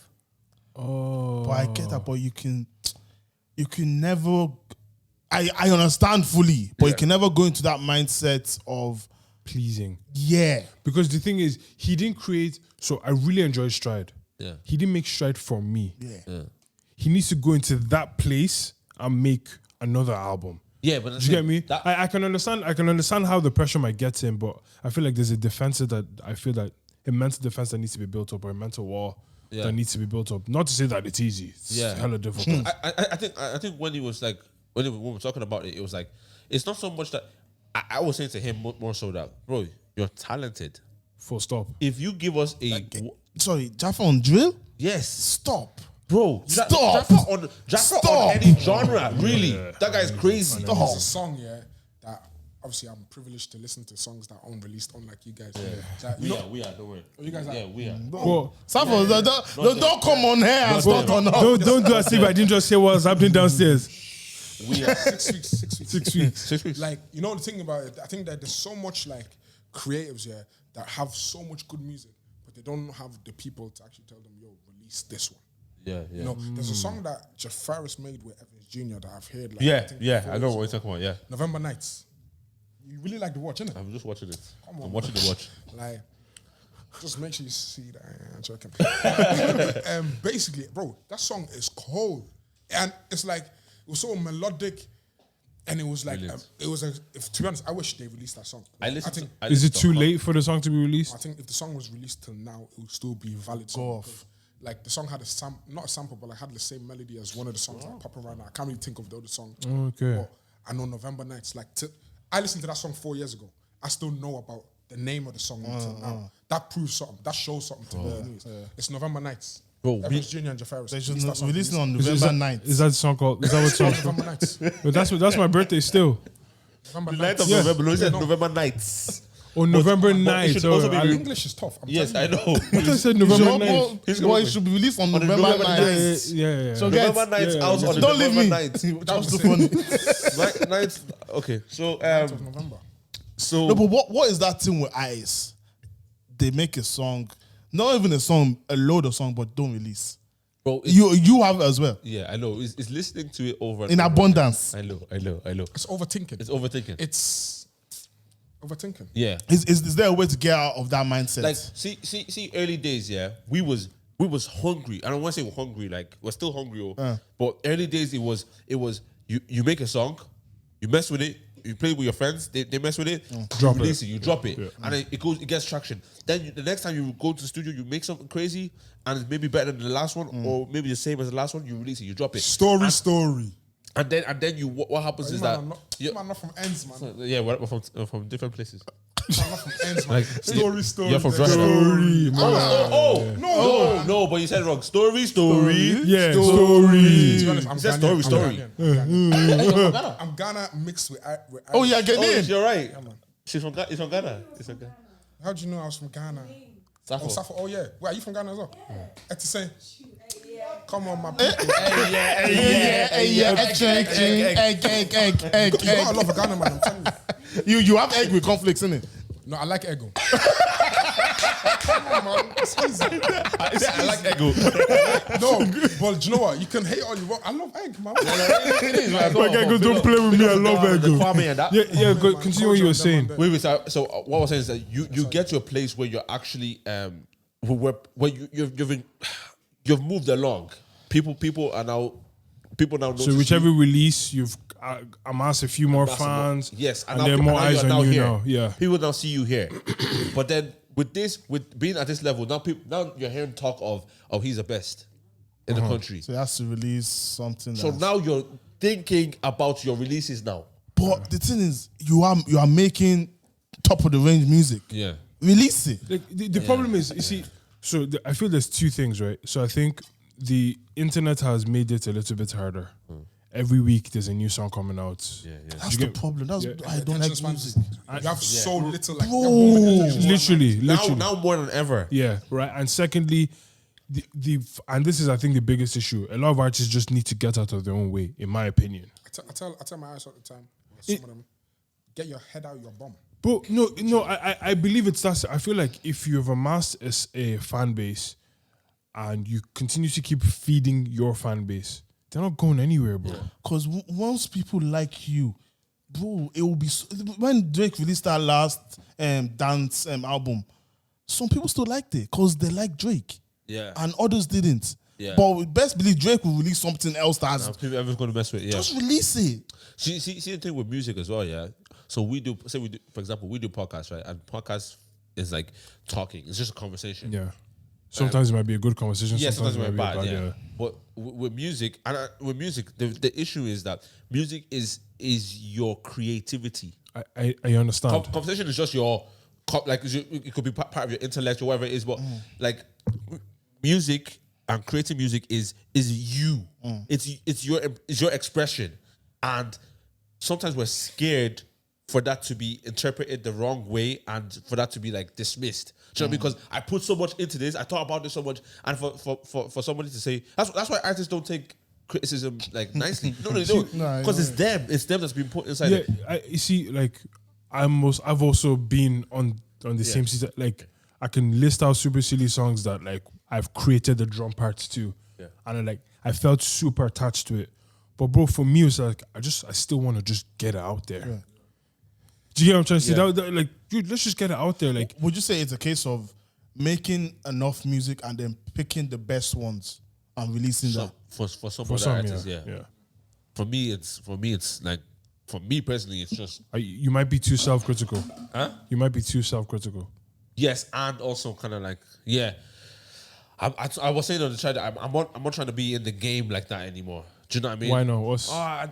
Oh, But I get that, but you can never. I understand fully, but you can never go into that mindset of pleasing. yeah. Because the thing is, he didn't create. So I really enjoy Stride. Yeah. He didn't make Stride for me. Yeah. He needs to go into that place and make another album. Yeah, but Do you get me? I can understand. I can understand how the pressure might get him, but I feel like there's a defense that I feel that a mental defense that needs to be built up, or a mental wall that needs to be built up. Not to say that it's easy. It's hella difficult. I think when he was like when we were talking about it, it was like it's not so much that I was saying to him more so that bro, you're talented. Full stop. If you give us a Sorry, Jaffa on drill? yes, Stop. bro, Stop. Jaffa on any genre, really. That guy's crazy. There's a song, that obviously I'm privileged to listen to songs that aren't released, unlike you guys. That, you know, We are, don't worry. you guys are. Yeah, we are. Well, Sappho, don't come on here and start on up. don't do as if I didn't just say what was happening downstairs. We are 6 weeks. 6 weeks. 6 weeks. Like, you know the thing about it, I think that there's so much like creatives that have so much good music, but they don't have the people to actually tell them, yo, release this one. Yeah. You know, there's a song that Jafaris made with Evans Jr. that I've heard. Like, Yeah, think yeah. 4 I know years what you're ago. talking about. Yeah, November Nights. You really like the watch, innit? I'm just watching it. Come on, I'm watching the watch. Like, just make sure you see that. I'm joking. Basically, bro, that song is cold, and it's like it was so melodic, and it was like to be honest, I wish they released that song. I listen. think Is it too late for the song to be released? I think if the song was released till now, it would still be valid. Go Song off. because, like the song had not a sample, but like had the same melody as one of the songs like popping right now. I can't really think of the other song. Okay. But I know November Nights. Like I listened to that song 4 years ago. I still know about the name of the song until now. That proves something. That shows something to me. Anyways. It's November Nights. Bro, Evans Jr. and Jafaris. They should released that song. release it on Is November that 9th. is that the song called? Is that what song? November Nights. But that's my birthday still. November The 9th Nights. of November. No, he said November nights. Or November but it 9th. should also be I English is tough. I'm Yes, I telling you. know. thought I said November Sure, 9th. but- Boy, it should be released on November November 9th. Yeah. So November get, nights yeah, out yeah. on the don't leave November me. 9th. That was too funny. Nights. Okay, so Of November. No, but what is that thing with Ice? They make a song, not even a song, a load of song, but don't release. bro, it's- You have it as well yeah, I know. It's listening to it over and in over. abundance. I know. It's overthinking. It's overthinking. It's overthinking. Yeah. Is there a way to get out of that mindset? Like see early days, yeah, we was hungry. I don't want to say we're hungry, like we're still hungry, but early days it was you make a song, you mess with it, you play with your friends, they mess with it, you release it, you drop it, and it gets traction. Then the next time you go to the studio, you make something crazy, and it's maybe better than the last one, or maybe the same as the last one. You release it, you drop it, Story. and then you what happens is that You man, not from ends, man. yeah, we're from different places. Man, not from ends, man. Story. You're from Then Drogheda. Oh, No, but you said wrong. Story. Yeah, To story. be honest, I'm He said Ghanaian. story. I'm Ghanaian. I'm Ghana mixed with oh yeah, Oh, Ghanaian. you're right. She's from Ghana. It's from Ghana. How do you know I was from Ghana? Sappho. Oh, Sappho. Oh yeah. Wait, are you from Ghana as well? It's the same. Come on, my people. Egg. You got a lot of Ghana, man. I'm telling you. You have egg with conflicts in it. No, I like Ego. Come on, man. It's easy. I like Ego. No, but do you know what? You can hate all you want. I love egg, man. It is, right? Like, Ego, don't play with me. I love Ego. Kwame and that. Yeah. Continue what you were saying. Wait. So what I was saying is that you get to a place where you're actually where you've moved along. People now So notice whichever you. release you've amassed a few more fans. Yes, and there are more eyes you're on you here. now. Yeah. People now see you here. But then with being at this level, now you're hearing talk of he's the best in the country. So he has to release something. So now you're thinking about your releases now. but the thing is, you are making top of the range music. Yeah. Release it. Like, the problem is, you see, so I feel there's two things, right? So I think the internet has made it a little bit harder. Every week there's a new song coming out. That's the problem. That's I don't like music. You have so little, like, Bro. Literally. Now more than ever. Yeah, right. And secondly, and this is I think the biggest issue. A lot of artists just need to get out of their own way, in my opinion. I tell my eyes all the time. Some of them, get your head out your bum. But no, I believe it's that. I feel like if you've amassed a fan base and you continue to keep feeding your fan base, they're not going anywhere, bro. Because once people like you, bro, it will be when Drake released that last dance album. Some people still liked it because they like Drake. Yeah. And others didn't. Yeah. But best believe Drake will release something else that's People everyone's going to mess with. Yeah. just release it. See the thing with music as well, yeah. So we do, for example, we do podcasts, right? And podcast is like talking. It's just a conversation. Yeah. Sometimes it might be a good conversation. Yeah, sometimes it might be might bad. be Yeah. But with music, the issue is that music is your creativity. I understand. Conversation is just your like it could be part of your intellect or whatever it is, but like music and creating music is you. It's your expression, and sometimes we're scared for that to be interpreted the wrong way and for that to be like dismissed. Do you know, because I put so much into this, I thought about this so much, and for somebody to say that's why artists don't take criticism like nicely. No, they don't, because it's them that's been put inside. Yeah, you see, like I've also been on the same season. Like I can list out super silly songs that like I've created the drum parts to, and I felt super attached to it. But bro, for me, it's like I still want to just get it out there. Yeah. Do you get what I'm trying to say? That, like, dude, let's just get it out there. Like, would you say it's a case of making enough music and then picking the best ones and releasing that? For some artists, yeah. For me, it's like, for me personally, it's just you might be too self-critical. Huh? You might be too self-critical. Yes, and also kind of like, yeah. I was saying on the chat that I'm not trying to be in the game like that anymore. Do you know what I mean? Why not?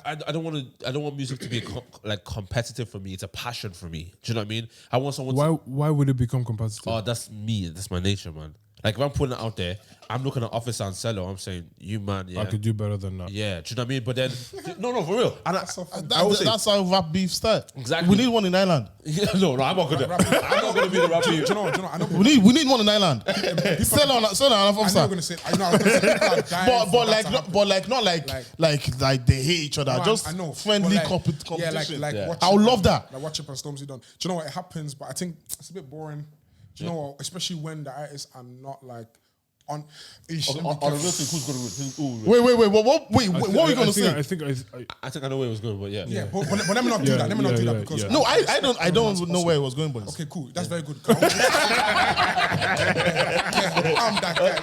I don't want music to be like competitive for me. It's a passion for me. Do you know what I mean? I want someone. Why would it become competitive? Oh, that's me. That's my nature, man. Like if I'm putting it out there, I'm looking at Officer and Cello. I'm saying, you man, yeah, I could do better than that. Yeah, do you know what I mean? But then, no, for real. And that's how rap beef start. Exactly. We need one in Ireland. Yeah, no, I'm not gonna. I'm not gonna be the rap beef. Do you know, I know. We need one in Ireland. Sell on Officer. I know you're gonna say. I know. People are dying for that to happen. not like they hate each other. No, Just I know. friendly But competition. Yeah, I would love that. Like what Chip and Stormzy done. Do you know what? It happens, but I think it's a bit boring. Do you know what? Especially when the artists are not like on. On the real thing, who's gonna win? Wait, what are you gonna say? I think I know where it was going, but yeah. Yeah, but let me not do that. Let me not do that because No, I don't know where it was going, boys. Okay, cool. That's very good. I'm that guy.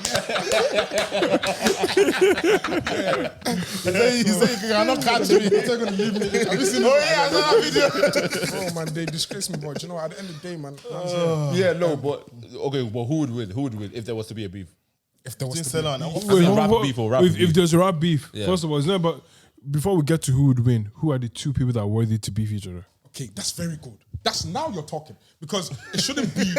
He said you cannot catch me. They're gonna leave me. Have you seen Oh yeah, I saw that video. Oh man, they disgrace me, but you know, at the end of the day, man. Yeah, no, but okay, but who would win? Who would win if there was to be a beef? If there was to Sell on. Rap beef or rap if beef? there's a rap beef, Yeah. first of all, it's not about. Before we get to who would win, who are the two people that are worthy to beef each other? Okay, that's very good. That's now you're talking because it shouldn't be.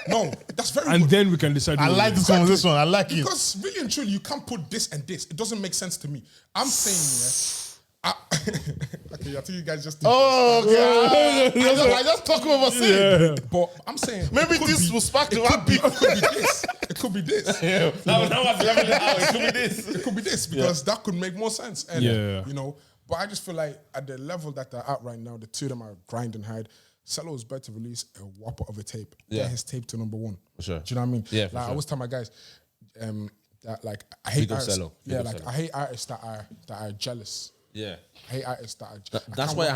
No, that's very And good. then we can decide. I who like wins. this conversation. I like it. Because really and truly, you can't put this and this. It doesn't make sense to me. I'm saying, okay, I think you guys just. Oh, God. I just talk over saying. But I'm saying Maybe it could this be- will spark the it could rap be- beef. It could be this. It could be this. Now I'm leveling it out. It could be this. It could be this because that could make more sense. And Yeah. you know, but I just feel like at the level that they're at right now, the two of them are grinding hard. Cello is better to release a whopper of a tape. Yeah. Get his tape to number one. For sure. Do you know what I mean? Yeah, for like I sure. always tell my guys, that like I hate Big up artists. Cello. Big Yeah, up like Cello. I hate artists that are jealous. Yeah. I hate artists that are. That's why I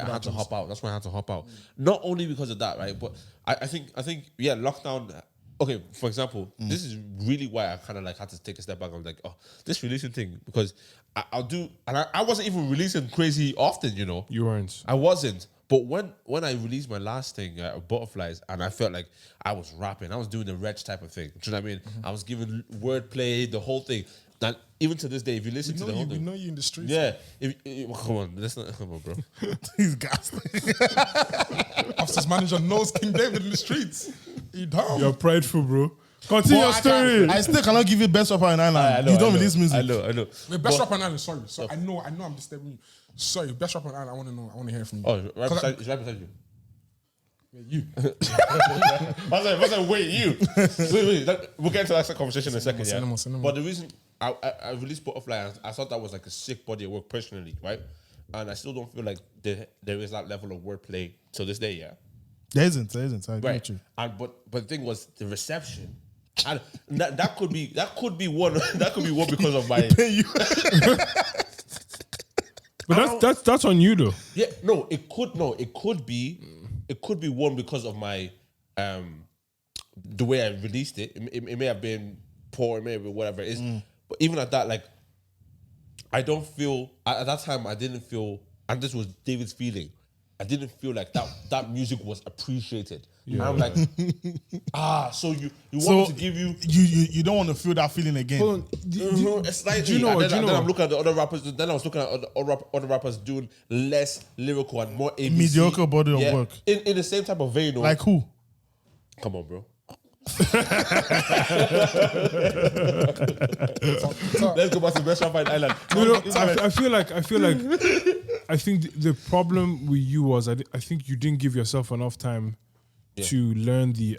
had to hop out. That's why I had to hop out. Not only because of that, right? But I think yeah, lockdown. Okay, for example, this is really why I kind of like had to take a step back. I'm like, oh, this releasing thing because I'll do, and I wasn't even releasing crazy often, you know. You weren't. I wasn't. But when I released my last thing, Butterflies, and I felt like I was rapping, I was doing the Reg type of thing. Do you know what I mean? I was giving wordplay, the whole thing. That even to this day, if you listen to the whole We thing, know you in the streets. yeah. Come on, bro. He's gassed. Officer's manager knows King David in the streets. He dumb. You're prideful, bro. Continue your story. I still cannot give you best rapper in Ireland. You don't release music. I know. Wait, best rapper on island. Sorry, I know. I'm disturbing you. Sorry, best rapper on island. I want to know. I want to hear from you. Oh, right beside you. You. I was like, wait, you. Wait. We'll get into that conversation in a second, yeah. Cinema. But the reason I released Butterfly, I thought that was like a sick body of work personally, right? and I still don't feel like there is that level of wordplay to this day. Yeah, There isn't. I agree right. with you. And but the thing was the reception, and that could be one that could be one because of my But that's on you though. yeah it could be one because of my the way I released it. It may have been poor, it may have been whatever it is, but even at that, like I don't feel at that time I didn't feel, and this was David's feeling. I didn't feel like that music was appreciated. And I'm like, so you want me to give you you don't want to feel that feeling again. Hold on. it's like, Do you know? then I'm looking at the other rappers. Then I was looking at other rappers doing less lyrical and more ABC. Mediocre body of work. in the same type of vein. Like who? Come on, bro. Let's go back to Best Rapper in Ireland. I feel like I think the problem with you was I think you didn't give yourself enough time to learn the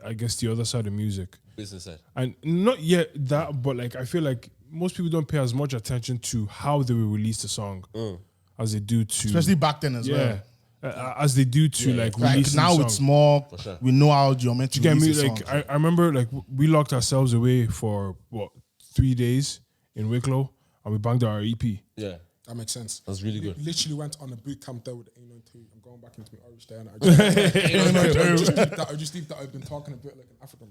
other side of music. Business side. And not yet that, but like I feel like most people don't pay as much attention to how they will release the song as they do to, Especially back then as well. as they do to like Like releasing now the it's song. more. sure. We know how you're meant to Get me release a like song. I remember like we locked ourselves away for 3 days in Wicklow and we banged our EP. Yeah, That makes sense. that's really good. Literally went on a boot camp there with A92. I'm going back into my Irish there. And I just think that I've been talking a bit like an African.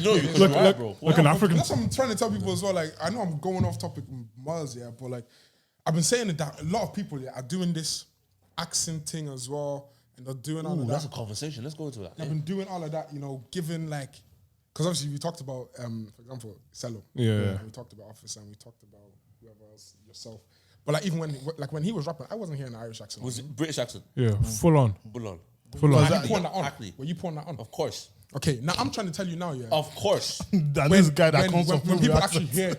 No, you can rap, bro. Like an African. That's what I'm trying to tell people as well. Like, I know I'm going off topic miles, yeah, but like, I've been saying that a lot of people are doing this accent thing as well, and they're doing all of That's a that. conversation. Let's go into that. I've been doing all of that, giving like, because obviously we talked about, for example, Cello. Yeah. And we talked about Officer, and we talked about whoever else, yourself. But like, even when he was rapping, I wasn't hearing an Irish accent. Was it British accent? Yeah, full on. Full on. Full on. Were you pouring that on? Acne. Were you pouring that on? Of course. Okay, now I'm trying to tell you now, yeah. Of course. That this guy that comes when from people Peru actually hear,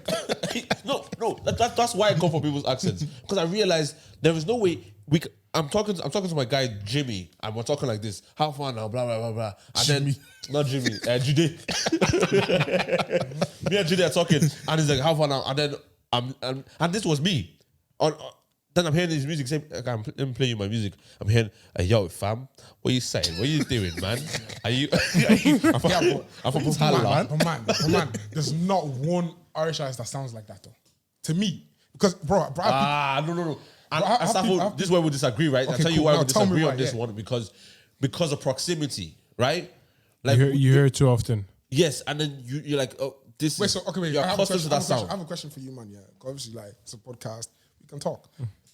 no. That's why I come for people's accents, because I realized there is no way I'm talking to my guy Jimmy, and we're talking like this. How far now? Blah blah blah blah. And Jimmy. then not Jimmy, Jude. Me and Jude are talking, and he's like, "How far now?" And then and this was me. Then I'm hearing his music. Saying, okay, I'm playing my music. I'm hearing, yo, fam, what you saying? What you doing, man? Are you? I'm from Putala. but man, there's not one Irish artist that sounds like that though. To me, because bro, No. And How Safo, people- this is where we disagree, right? I'll Okay, tell you cool. why Now we tell me disagree why, on this yeah. one, because of proximity, right? Like You hear it too often. yes, and then you're like, oh, this wait, is so okay, wait. you're I have a accustomed to question. that I have sound. a question for you, man. Yeah, obviously, like it's a podcast, we can talk.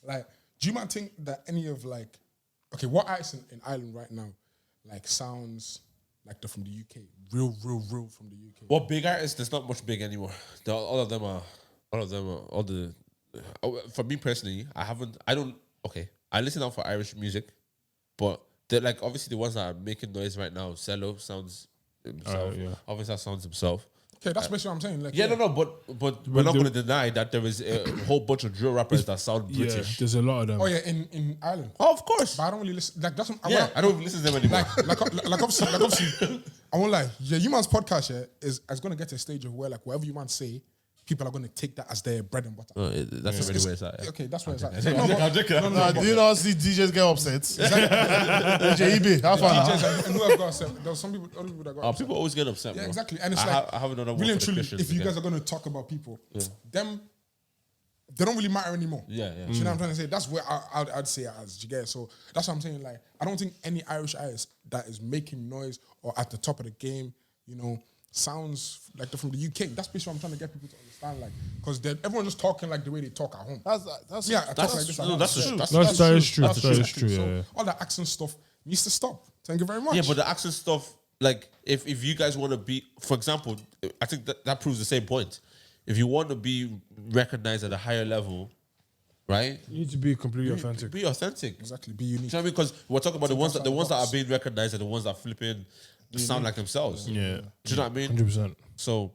Like, do you man think that any of like, okay, what artists in Ireland right now, like sounds like they're from the UK, real from the UK? What big artists? There's not much big anymore. All of them are all the. For me personally, I listen out for Irish music, but they're like obviously the ones that are making noise right now. Cello sounds himself. Obviously, sounds himself. Okay, that's basically what I'm saying. Like, But we're not going to deny that there is a whole bunch of drill rappers that sound Yeah, British. there's a lot of them. Oh yeah, in Ireland. Oh, of course. But I don't really listen. Like that's I don't even listen to them anymore. like obviously, I won't lie. Yeah, you man's podcast is gonna get to a stage of where like whatever you man say, people are gonna take that as their bread and butter. That's already where it's at. Yeah. Okay, that's where it's at. Do you not see DJs get upset? JEB, how far now? DJs and who else got upset? There was some people, other people that got upset. People always get upset, Yeah, bro. exactly. And it's I haven't done a really and for the truly, Christians if you again. guys are gonna talk about people, them, they don't really matter anymore. Yeah. Do you know what I'm trying to say? That's where I'd say it as. Do you get it? So that's what I'm saying. Like, I don't think any Irish artist that is making noise or at the top of the game, sounds like they're from the UK. That's basically what I'm trying to get people to understand. Like, because everyone's just talking like the way they talk at home. That's Yeah, I talk like this at home. that's true. That is true. That is true. So Yeah. all that accent stuff needs to stop. Thank you very much. Yeah, but the accent stuff, like, if you guys want to be, for example, I think that proves the same point. If you want to be recognized at a higher level, right? You need to be completely authentic. Be authentic. Exactly, be Do unique. you know what I mean? Because we're talking about the ones outside the that box. are being recognized are the ones that flipping sound like themselves. Yeah. Do you know what I mean? 100%. So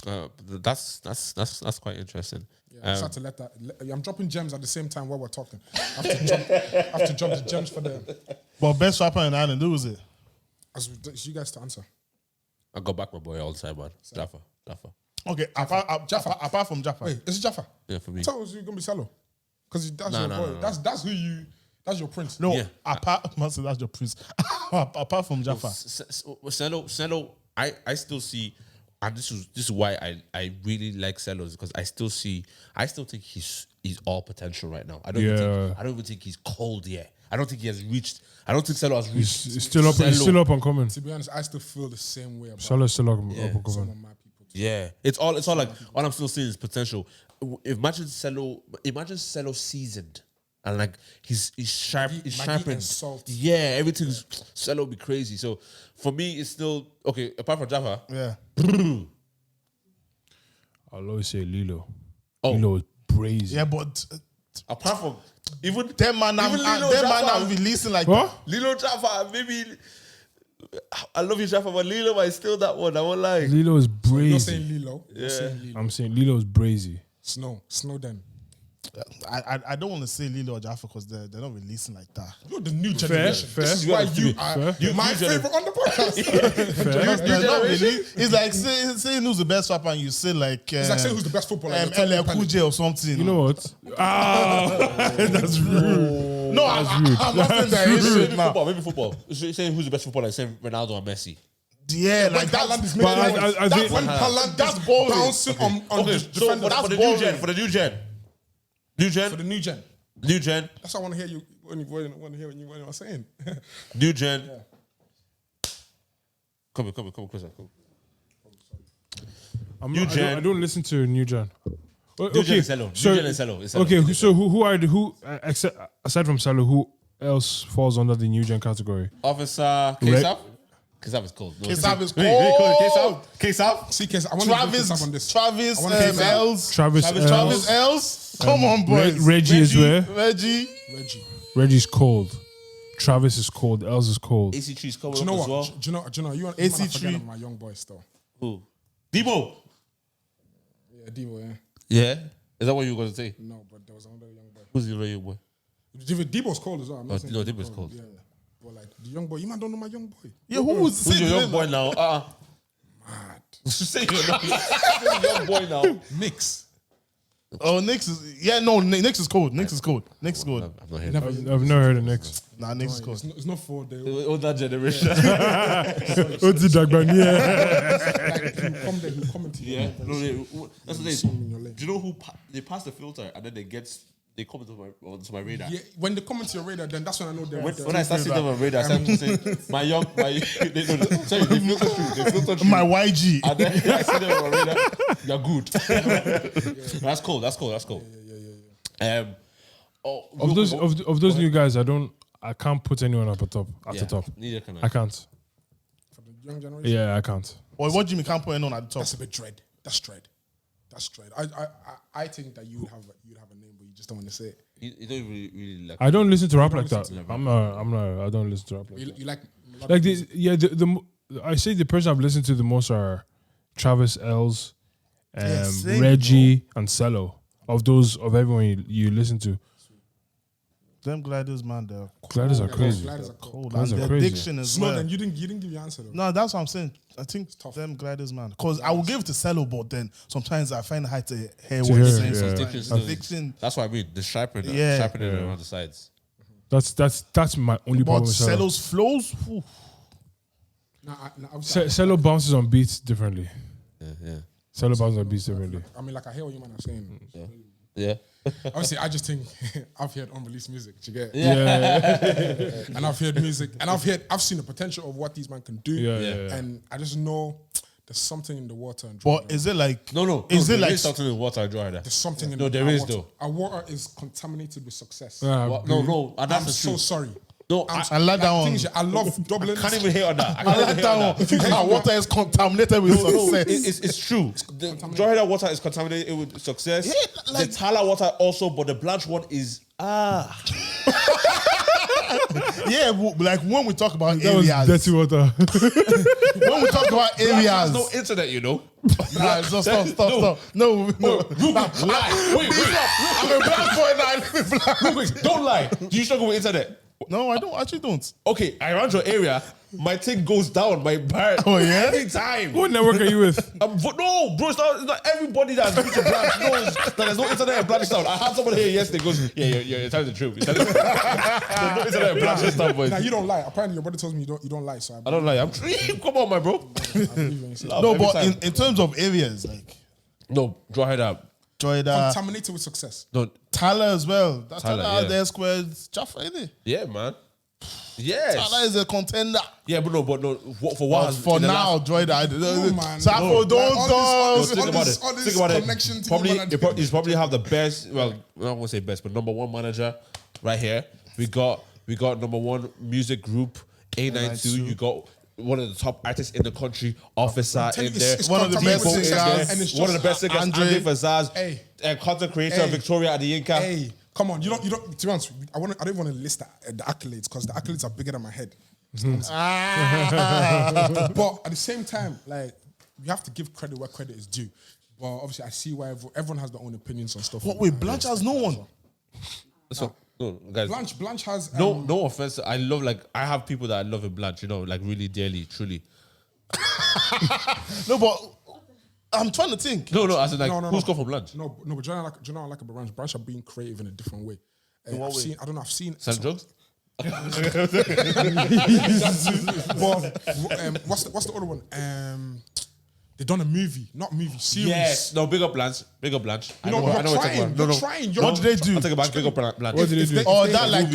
that's quite interesting. Yeah, I just had to let that. I'm dropping gems at the same time while we're talking. I have to drop the gems for them. But best rapper in Ireland, who was it? It's you guys to answer. I got back my boy all the time, man. Jaffa. Okay, apart from Jaffa. Wait, is it Jaffa? Yeah, for me. I thought it was going to be Salo. Because that's No, your no, boy. no, no. That's who you. That's your prince. No, Yeah. apart that's your prince. Apart from Jaffa. Selo, I still see, and this is why I really like Selo, because I still think he's all potential right now. I don't even think he's cold yet. I don't think he has reached. I don't think Selo has reached. He's still up. He's still up and coming. To be honest, I still feel the same way about Salah's still up and some coming. of my people. Too. Yeah, it's all like all I'm still seeing is potential. Imagine Selo seasoned. And like he's sharp, he's Maggi sharpened. and salt. Yeah, everything's Selo will be crazy. So for me, it's still okay. Apart from Jaffa, Yeah. I'll always say Lilo. Oh. Lilo is brazy. Yeah, but apart from even them man even Lilo them man Jaffa, are releasing like What? Lilo Jaffa, maybe I love you Jaffa, but Lilo is still that one. I won't lie. Lilo is You're saying brazy. Lilo. You're saying Lilo. I'm saying Lilo is brazy. Snow them. I don't want to say Lilo or Jaffa because they're not releasing like that. You're the new generation. fair. This is You why have to you be are fair. my You favorite on the podcast. They're not really. It's like saying who's the best rapper and you say like It's like saying who's the best footballer. You're LL telling Cool Pele. J or something. You know what? That's rude. No, I'm not saying that is shit now. Maybe football. Saying who's the best footballer, saying Ronaldo and Messi. Yeah, When like Haaland is that's making But noise. I That's think- when Haaland That's is boring. bouncing on Okay, the so defender. for the new gen, For the new gen. new gen, That's why I want to hear you when you want to hear what you are saying. new gen. Come closer. Come. New Gen. I don't listen to New Gen. New Gen is Selo. New Gen is Selo. It's Selo. Okay, so who are except aside from Salo, who else falls under the New Gen category? Officer K-Sap. K-Sap is cold. No, K-Sap is Really cold. cold. K-Sap. See, Kez, I want to Travis, on this. Travis, I wanna hear that. Els, Travis Els. Come on, boys. Reggie is where? Reggie. Reggie's cold. Travis is cold. Els is cold. AC3 is coming Do you know up as well. what? Do you know? You want AC3. to forget of my young boy still. Who? Debo. Yeah, Devo, yeah. Yeah. Is that what you were going to say? No, but there was another young boy. Who's the other young boy? Debo's cold as well. I'm not Oh, saying no, Debo's Debo's cold. Yeah. But like, the young boy, you man don't know my young boy. Yeah, who was Who's your young boy now? Mad. Say your young boy now. Mix. Oh, Knicks is Knicks is cold. Knicks is cold. Knicks is cold. I'm not here. I've never heard of Knicks. Nah, Knicks is cold. It's not for the All that generation. Oti Dagbani. like he'll comment to you. Yeah. No, that's the See him in thing. your lane. Do you know who they pass the filter and then they come onto my radar? Yeah, when they comment to your radar, then that's when I know they're. When I start seeing them on radar, I start saying, sorry, they filter through. My YG. And then I see them on radar, you're good. That's cool. Of those new guys, I can't put anyone up at the top. Neither can I can't. For the young generation, Yeah, I can't. Or what Jimmy can't put in on at the top. that's a bit dread. That's dread. I think that you'd have a name, but you just don't want to say it. You don't really like. I don't listen to rap like that. listen to rap. I'm not. I don't listen to rap like that. You like Like I say the person I've listened to the most are Travis, Els, same, Reggie, and Cello. Of everyone you listen to, Them gliders, man, they're gliders are crazy. Gliders are cold. cold. Gliders And are their crazy. diction as No, well. then you didn't give your answer though. No, that's what I'm saying. I think tough. them gliders, man. Because I will give it to Cello, but then sometimes I find it hard to hear To what he's hear, saying. yeah. Sometimes Diction the diction. That's what I mean. The sharpening around the sides. That's my only But problem with Cello. Cello's flows, whew. Cello bounces on beats differently. Yeah. Cello bounces on beats differently. I mean, like I hear what you man are saying. Yeah. Obviously, I just think I've heard unreleased music. Do you get it? Yeah, And I've heard music, and I've seen the potential of what these men can do. Yeah. And I just know there's something in the water. And But is it like No. Is it there like is something in water dry there? there's something in No, there our is water. though. Our water is contaminated with success. No. And that's I'm the so truth. sorry. No, I like that one. Things, I love Dublin. can't even hate on that. I like that one. Our water is contaminated with success. It's true. The Jordan water is contaminated with success. Yeah, like- the Tala water also, but the Blanche one is Yeah, like when we talk about that was areas, dirty water. when we talk about There's areas, no internet, you know. nah, stop. No. Lie. Wait. I'm a black boy now. Wait. Don't lie. Do you struggle with internet? No, I don't. Actually, don't. Okay, around your area, my thing goes down. My bar. Oh, yeah? Every time. What network are you with? No, bro, it's not everybody that's reached a branch knows that there's no internet in Blanchetown. I had someone here yesterday goes, yeah, you're telling the truth. You're telling the truth. There's no internet in Blanchetown, boys. Now you don't lie. Apparently your brother tells me you don't lie. So I don't lie. I'm come on, my bro. believe when you say that. No, every but time. in terms of areas, like No, draw head up. Joyda, Contaminated with success. No, Tyler as well. That's Tyler, Tyler out yeah. there squared Jaffa, isn't it? yeah, man. Yes. Tyler is a contender. Yeah, but no. For But what? for now, Joyda, No, man. Sappho, No. don't Like, all this- Think about it. all this Think about it. connection to Probably, human and- he's probably have the best. Well, I don't want to say best, but number one manager right here. We got number one music group A92. You got one of the top artists in the country, Officer telling in you, there. it's One of the best contaminated with singers. success, and it's One of the just- best singers, Andre Fazaz, Hey. content creator Hey. Victoria Adiyinka. Hey, come on! You don't. To be honest, I don't even want to list the accolades because the accolades are bigger than my head. But at the same time, like you have to give credit where credit is due. But obviously, I see why everyone has their own opinions on stuff. What, wait, Blanche has no one. So, no, guys, Blanche has no offense. I love I have people that I love in Blanche. You know, like really dearly, truly. No, but I'm trying to think. No, as in like No. who's gone for Blanche? No, but do you know what I like about Branch? Branch are being creative in a different way. I've seen Selling drugs? but what's the other one? They done a movie, not movie, series. Yes. No, big up Blanche. Big up Blanche. You know, you're trying. You're trying. What did they do? I'll take it back. Big up Blanche. What did they do? Oh, they- that like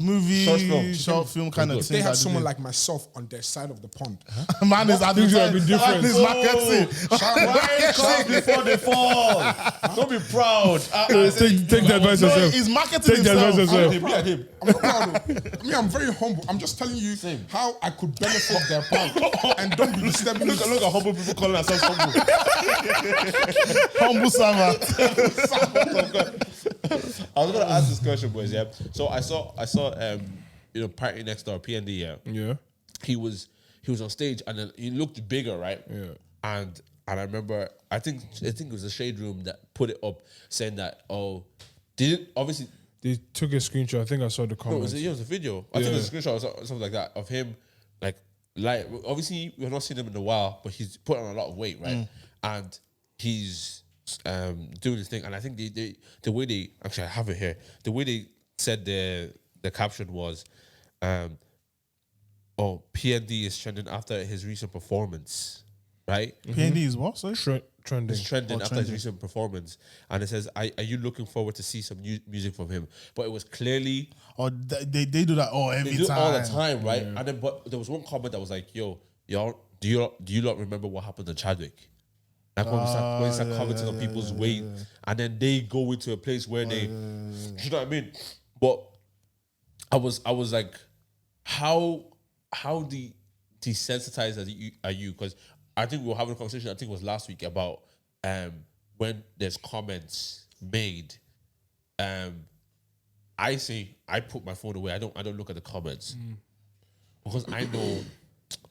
movie. short film kind of If thing. they had that someone did. like myself on their side of the pond. Man is Things would have been advertising. different. Man is marketing. Shout before they fall. Don't be proud. Take the advice No, yourself. he's marketing Take the advice himself. yourself. I'm not proud of I'm very humble. I'm just telling you how I could benefit their pond and don't be disturbing me. Look at humble people calling themselves humble. Humble servant. I was gonna ask this question, boys. Yeah. So I saw Party Next Door, PND. Yeah. Yeah. He was on stage and then he looked bigger, right? Yeah. And I remember, I think it was the Shade Room that put it up saying that obviously. They took a screenshot. I think I saw the No, comments. it was a video. I think it was a screenshot or something like that of him, like obviously we've not seen him in a while, but he's put on a lot of weight, right? And he's doing this thing, and I think the way they actually I have it here, the way they said the caption was, PND is trending after his recent performance, right? PND is what? Sorry. Trending. It's trending after his trending. recent performance, and it says, "Are you looking forward to see some new music from him?" But it was clearly Or they do that every they do it time. all the time, right? And then, but there was one comment that was like, "Yo, y'all, do you not remember what happened to Chadwick?" Like when we start commenting on people's weight, and then they go into a place where they, you know what I mean? But I was like, how desensitized are you? Because I think we were having a conversation. I think it was last week about when there's comments made. I say I put my phone away. I don't look at the comments because I know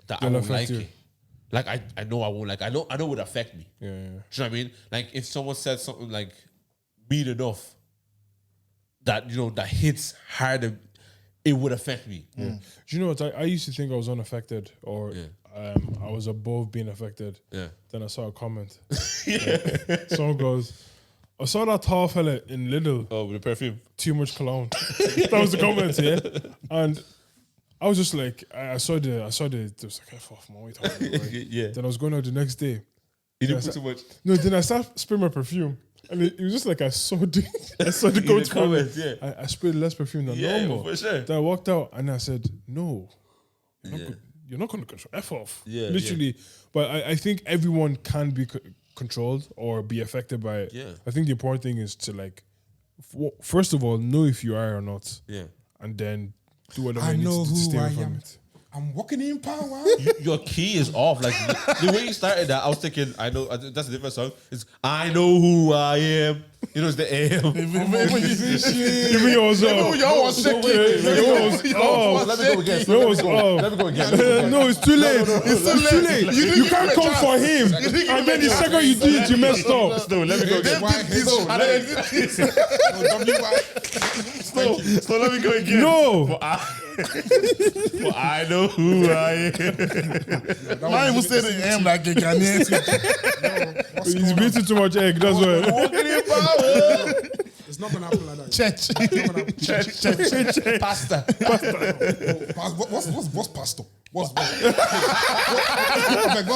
that I They'll won't affect like you. it. Like I know I won't like. I know it would affect me. Yeah. Do you know what I mean? Like if someone said something like mean enough that that hits harder, it would affect me. Do you know what? I used to think I was unaffected or I was above being affected. Yeah. Then I saw a comment. Someone goes, I saw that tall fella in Lidl, Oh, with the perfume. too much cologne. That was the comment, yeah. And I was just like, I saw the it was like, F off, man, what are you talking about, right? Yeah. Then I was going out the next day. You didn't Yeah, put too much. No, then I started spraying my perfume. And it was just like I saw the In coach the comments, yeah. I sprayed less perfume than normal. for sure. Then I walked out and I said, no, you're not going to control F off. Yeah, Literally. But I think everyone can be controlled or be affected by it. Yeah. I think the important thing is to first of all, know if you are or not. Yeah. And then do whatever I you need know to who stay away I from am. it. I'm walking in power. Your key is off. Like the way you started that, I was thinking, I know that's a different song. It's I know who I am. You know, it's the AM. Even yours up. Y'all was shaking. Let me go again. Let me go again. No, it's too late. It's too late. You can't come for him. And then the second you do it, you messed up. No, let me go again. So let me go again. No. But I know who I am. Not even say the M like a Ghanaian. He's beating too much egg. That's why. It's not gonna happen like that. Church. Pastor. What's pastor? What's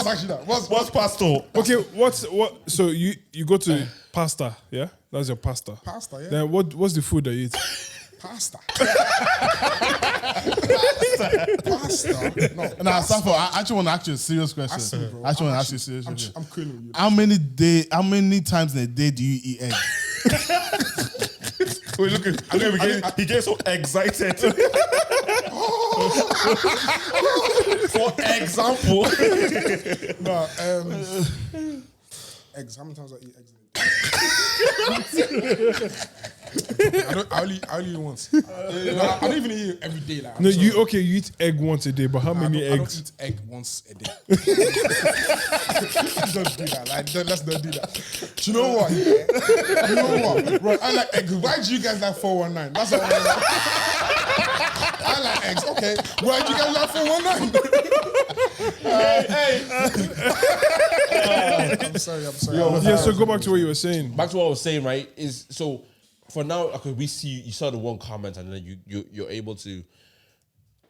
actually that? What's pastor? Okay, what? So you go to pasta, yeah? That's your pasta. pasta? Yeah, Then what's the food that you eat? pasta. Pasta. No, Nah, Safo, I actually want to ask you a serious question. Ask me, bro. I actually want to ask I'm you a serious question. I'm cool with you. How many times in a day do you eat egg? Wait, look at he gets so excited. For example, No, eggs. How many times I eat eggs? I only eat once. No, I don't even eat it every day. Like, No, you eat egg once a day, but how many I don't eggs? eat egg once a day. Don't do that. Like, let's not do that. Do you know what? You know what? Bro, I like eggs. Why do you guys like 419? That's what I like. I like eggs. Okay. Why do you guys like 419? I'm sorry. Yeah, so go back to what you were saying. back to what I was saying, right? Is so for now, okay, we see you saw the one comment and then you're able to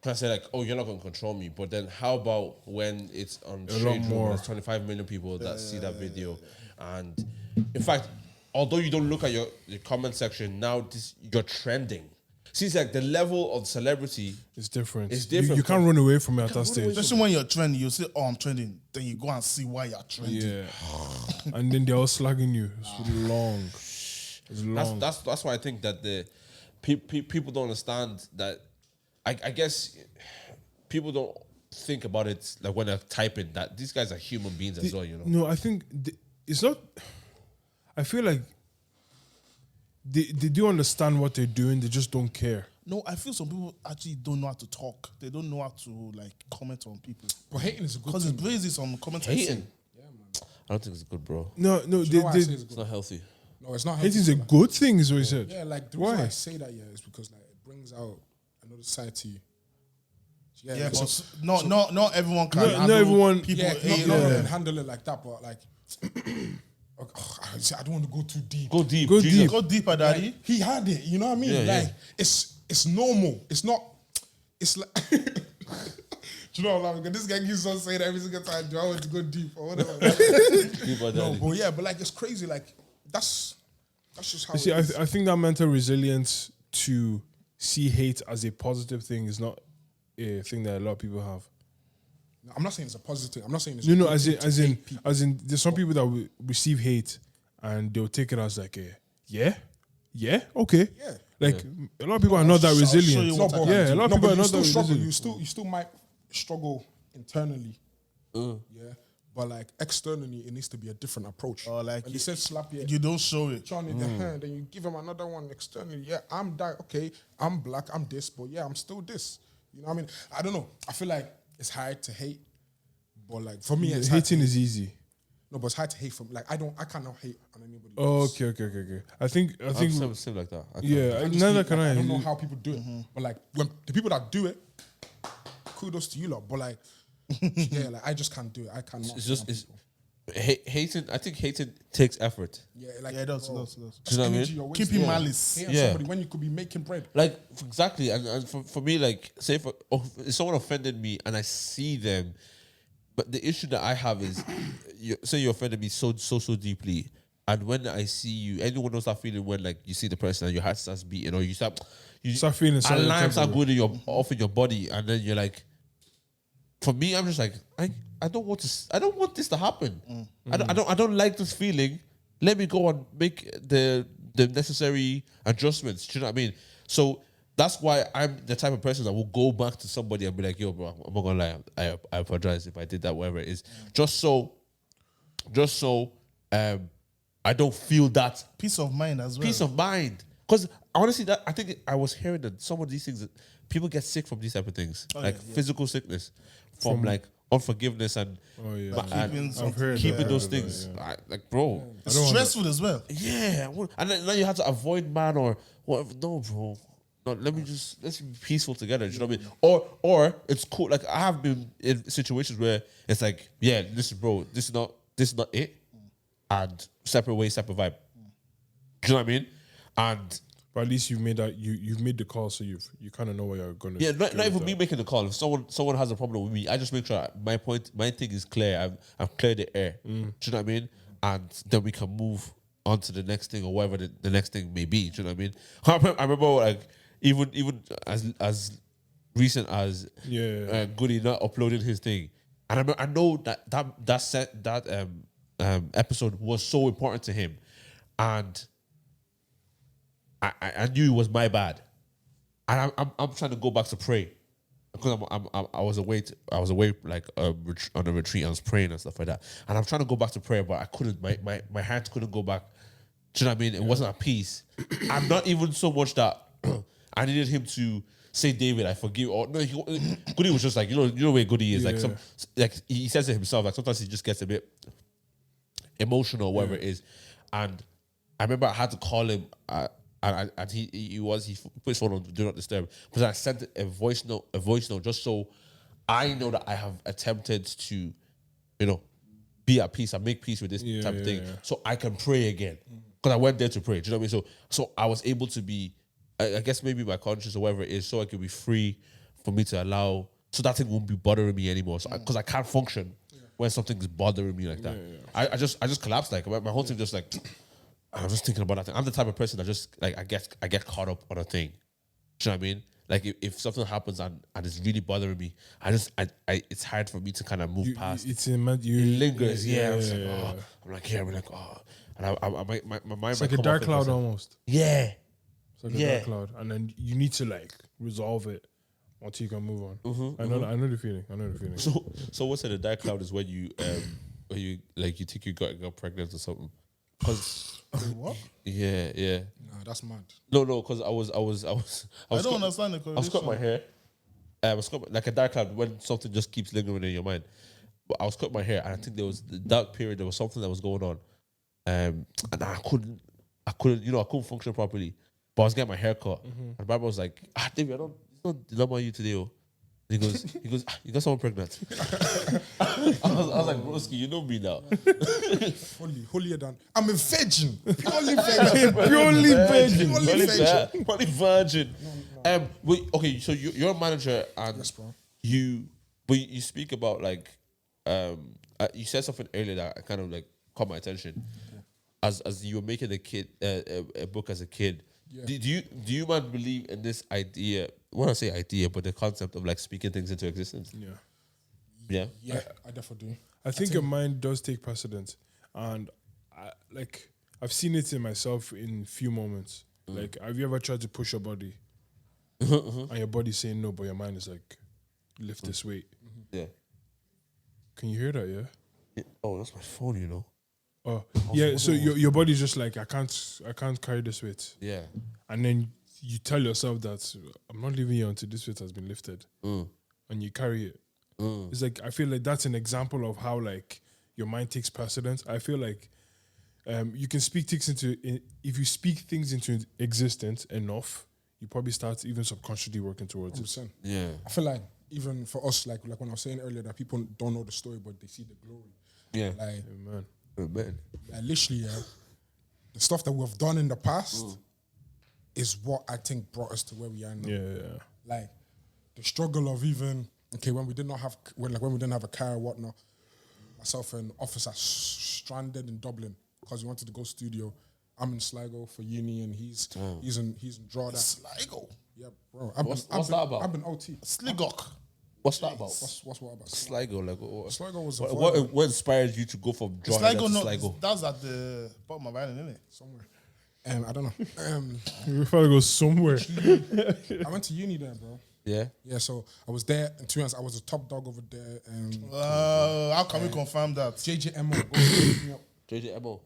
kind of say like, oh, you're not going to control me. But then how about when it's on Shade Room, more. there's 25 million people that see that video, and in fact, although you don't look at your comment section now, you're trending. See, it's like the level of celebrity. It's different. It's different You can't run away from it at that stage. Especially when you're trending, you say, "Oh, I'm trending." Then you go and see why you're trending. Yeah. And then they're all slugging you. It's long. It's long. That's why I think that the people don't understand that. I guess people don't think about it like when they're typing that these guys are human beings as well. You know. No, I think it's not. I feel like they do understand what they're doing. They just don't care. No, I feel some people actually don't know how to talk. They don't know how to like comment on people. But hating is a good Because thing. it's crazy some comments. Hating. I don't think it's good, bro. No, Do you know why I say it's It's good? not healthy. No, it's not. hating is a good thing, is what he said. Yeah, like the reason Why? I say that, yeah, is because like it brings out another side to you. Yeah, Yeah, like, but so- not everyone can. Not handle everyone- People yeah, hate. not everyone handle it like that, but like, I don't want to go too deep. Go deep. Go Jesus. deep. Go deeper, daddy. He had it, you know what I mean? Yeah, like it's normal. It's not. It's like. Do you know what I'm like? This guy keeps on saying every single time, do I want to go deep or whatever? Deeper No, than- but yeah, but like it's crazy. Like that's just how. You see, it is. I think that mental resilience to see hate as a positive thing is not a thing that a lot of people have. I'm not saying it's a positive thing. I'm not saying it's No, a no, good as thing in, to as in, hate people. as in, there's some people that will receive hate and they'll take it as like, yeah, okay. Yeah. Like, a lot of people are not that I'll show resilient. you what I can Yeah, a do. lot of No, people but are you not still that struggle. resilient. You still might struggle internally. Yeah, but like externally, it needs to be a different approach. Or like when you said slap your You don't show it. John in the hand, then you give him another one externally. Yeah, I'm that. Okay, I'm black. I'm this, but yeah, I'm still this. You know what I mean? I don't know. I feel like it's hard to hate, but like for me, it's hard to Hating hate. is easy. No, but it's hard to hate from like I cannot hate on anybody. Oh, else. okay. I think, I'm same like that. I can't. yeah, I just neither hate, can like, I. I don't know how people do it, but like when the people that do it, kudos to you lot. But like, yeah, like I just can't do it. I cannot. It's just hate on it's people. hating. I think hating takes effort. Yeah, like Yeah, it does. bro, It does. Do you know what I mean? energy you're Keeping wasting. malice. Hate on Yeah. somebody when you could be making bread. Like exactly, and for me, like say if someone offended me and I see them, but the issue that I have is, say you offended me so deeply, and when I see you, anyone knows that feeling when like you see the person and your heart starts beating, or you start feeling something alarms start temporary. going in off in your body, and then you're like, for me, I'm just like I don't want this to happen. I don't like this feeling. Let me go and make the necessary adjustments. Do you know what I mean? So that's why I'm the type of person that will go back to somebody and be like, yo, bro, I'm not gonna lie, I apologize if I did that, whatever it is. Just so I don't feel that Peace of mind as well. peace of mind. Because honestly, that I think I was hearing that some of these things, people get sick from these type of things, physical sickness, from like unforgiveness and, keeping those things. Like, bro, It's stressful as well. yeah. And then now you have to avoid man or whatever. No, bro. No, let's be peaceful together. Do you know what I mean? Or it's cool. Like I have been in situations where it's like, yeah, listen, bro, this is not it. And separate way, separate vibe. Do you know what I mean? And But at least you've made that. You've made the call, so you kind of know what you're gonna. yeah, not even me making the call. If someone has a problem with me, I just make sure my thing is clear. I've cleared the air. Do you know what I mean? And then we can move on to the next thing or whatever the next thing may be. Do you know what I mean? I remember like even as recent as Goody not uploading his thing, and I know that episode was so important to him, and I knew it was my bad, and I'm trying to go back to pray because I was away like on a retreat. I was praying and stuff like that, and I'm trying to go back to prayer, but I couldn't. My hands couldn't go back. Do you know what I mean? It wasn't at peace. I'm not even so much that I needed him to say, David, I forgive. Or no, Goody was just like, you know where Goody is. Like he says it himself. Like sometimes he just gets a bit emotional, whatever it is. And I remember I had to call him, and he put his phone on do not disturb. But I sent a voice note just so I know that I have attempted to, be at peace and make peace with this type of thing, so I can pray again. Because I went there to pray. Do you know what I mean? So I was able to be, I guess maybe my conscience or whatever it is, so I could be free for me to allow, so that thing won't be bothering me anymore. So because I can't function when something is bothering me like that. I just collapsed. Like my whole thing just like, I'm just thinking about that thing. I'm the type of person that just like I get caught up on a thing. Do you know what I mean? Like if something happens and it's really bothering me, it's hard for me to kind of move past. It's in it lingers. Yeah, I'm like, and my mind. It's like a dark cloud almost. Yeah. It's like a dark cloud, and then you need to like resolve it until you can move on. I know the feeling. So what's in the dark cloud is when you like you think you got pregnant or something. Cause What? Yeah. Nah, that's mad. No, because I don't understand the I was cut my hair. I was cut like a dark cloud when something just keeps lingering in your mind. But I was cut my hair, and I think there was the dark period. There was something that was going on, and I couldn't, I couldn't function properly. But I was getting my hair cut, and Barbara was like, David, it's not dilemma you today. Oh. He goes, you got someone pregnant. I was like, broski, you know me now. Holier than I'm a virgin, purely virgin, Purely virgin. Okay, so you're a manager, and yes, bro. you speak about like, you said something earlier that kind of like caught my attention, as you were making a book as a kid. Yeah. Do you man believe in this idea? When I say idea, but the concept of like speaking things into existence. Yeah. I definitely do. I think your mind does take precedence, and I've seen it in myself in few moments. Like, have you ever tried to push your body, and your body's saying no, but your mind is like, lift this weight. Yeah. Can you hear that? Yeah. Oh, that's my phone. Oh, yeah. So your body's just like, I can't carry this weight. Yeah. And then you tell yourself that I'm not leaving you until this weight has been lifted, and you carry it. It's like, I feel like that's an example of how like your mind takes precedence. I feel like you can speak things if you speak things into existence enough, you probably start even subconsciously working towards 100%. it. Yeah. I feel like even for us, like when I was saying earlier, that people don't know the story, but they see the glory. Yeah. Like, Amen. like literally, the stuff that we've done in the past is what I think brought us to where we are now. Yeah. Like the struggle of even when we didn't have a car or whatnot. Myself and officer stranded in Dublin because we wanted to go studio. I'm in Sligo for uni, and he's in Drogheda. Sligo. Yeah, bro. What's that about? I've been OT. Sligok. What's that about? What's what about Sligo? Like what? Sligo was What inspired you to go from Drogheda Sligo, to no, Sligo? that's at the bottom of Ireland, isn't it? somewhere. I don't know. We gotta go somewhere. I went to uni there, bro. Yeah. Yeah, so I was there, and to be honest, I was a top dog over there. How can we confirm that? JJMO, go pick me up. JJMO.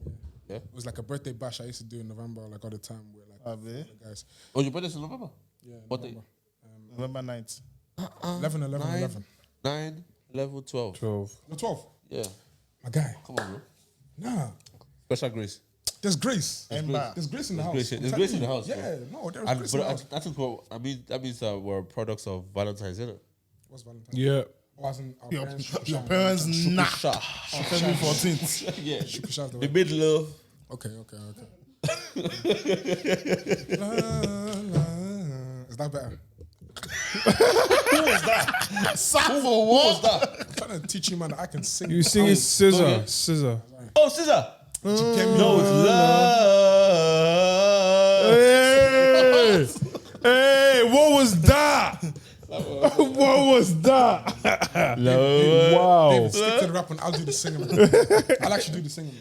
Yeah. It was like a birthday bash I used to do in November, like all the time. Where like Have they? the guys, Oh, your birthday's in November? yeah, What day? November. November 9th. 11, 11, 9, 11. 9, 11, 12. 12. No, 12. Yeah. My guy. Come on, bro. Nah, Special grace. there's grace. Ember. There's grace in the house. grace in- I'm there's telling grace in the you. house, bro. Yeah, no, there's And, grace in the but house. I think that means that we're products of Valentine's, isn't it? What's Valentine's? Yeah. Oh, as in our Your, parents. your parents, nah. Shah. February 14th. Yeah. Shaz, the They way. made love. Okay. La, la. Is that better? JSAFO, what? I'm trying to teach you, man, that I can sing. You sing it scissor. Scissor. Oh, Caesar. No, It's love. Hey! Hey, what was that? What was that? Wow. David, stick to the rap and I'll do the singing. I'll actually do the singing.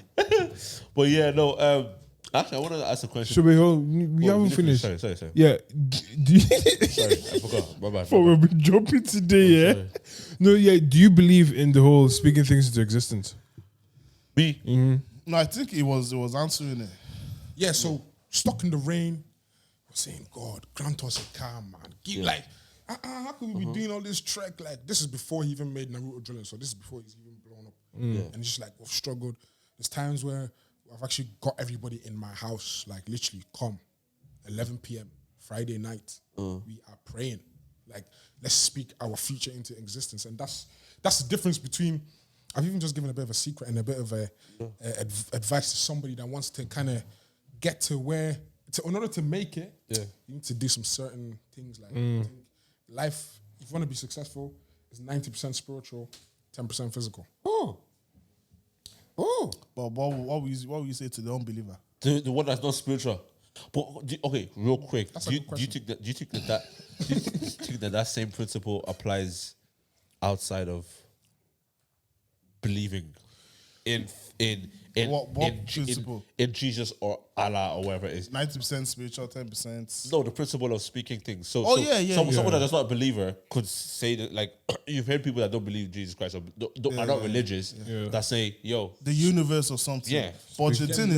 But yeah, no. Actually, I want to ask a question. Should we hold? We Oh, haven't you didn't finished. Sorry. Yeah. Do you, Sorry, I forgot. My bad. for we'll be jumping today, yeah? sorry. No, yeah. Do you believe in the whole speaking things into existence? Me? No, I think it was answering it. Yeah, so stuck in the rain, we're saying, God, grant us a car, man. Like, how could we be doing all this trek? Like, this is before he even made Naruto drilling, so this is before he's even blown up. And it's just like, we've struggled. There's times where I've actually got everybody in my house, like literally come 11 p.m. Friday night. We are praying. Like, let's speak our future into existence. And that's the difference between, I've even just given a bit of a secret and a bit of advice to somebody that wants to kind of get to where, in order to make it, you need to do some certain things. Like, I think life, if you want to be successful, is 90% spiritual, 10% physical. But what will you say to the unbeliever? The one that's not spiritual. But okay, real quick. That's a Do you good question. think that same principle applies outside of believing in What principle? in Jesus or Allah or whatever it is? 90% spiritual, 10%. No, the principle of speaking things. So, Oh, yeah. Someone that's not a believer could say that, like, you've heard people that don't believe in Jesus Christ or are not religious that say, yo, The universe or something. Yeah. But the thing is,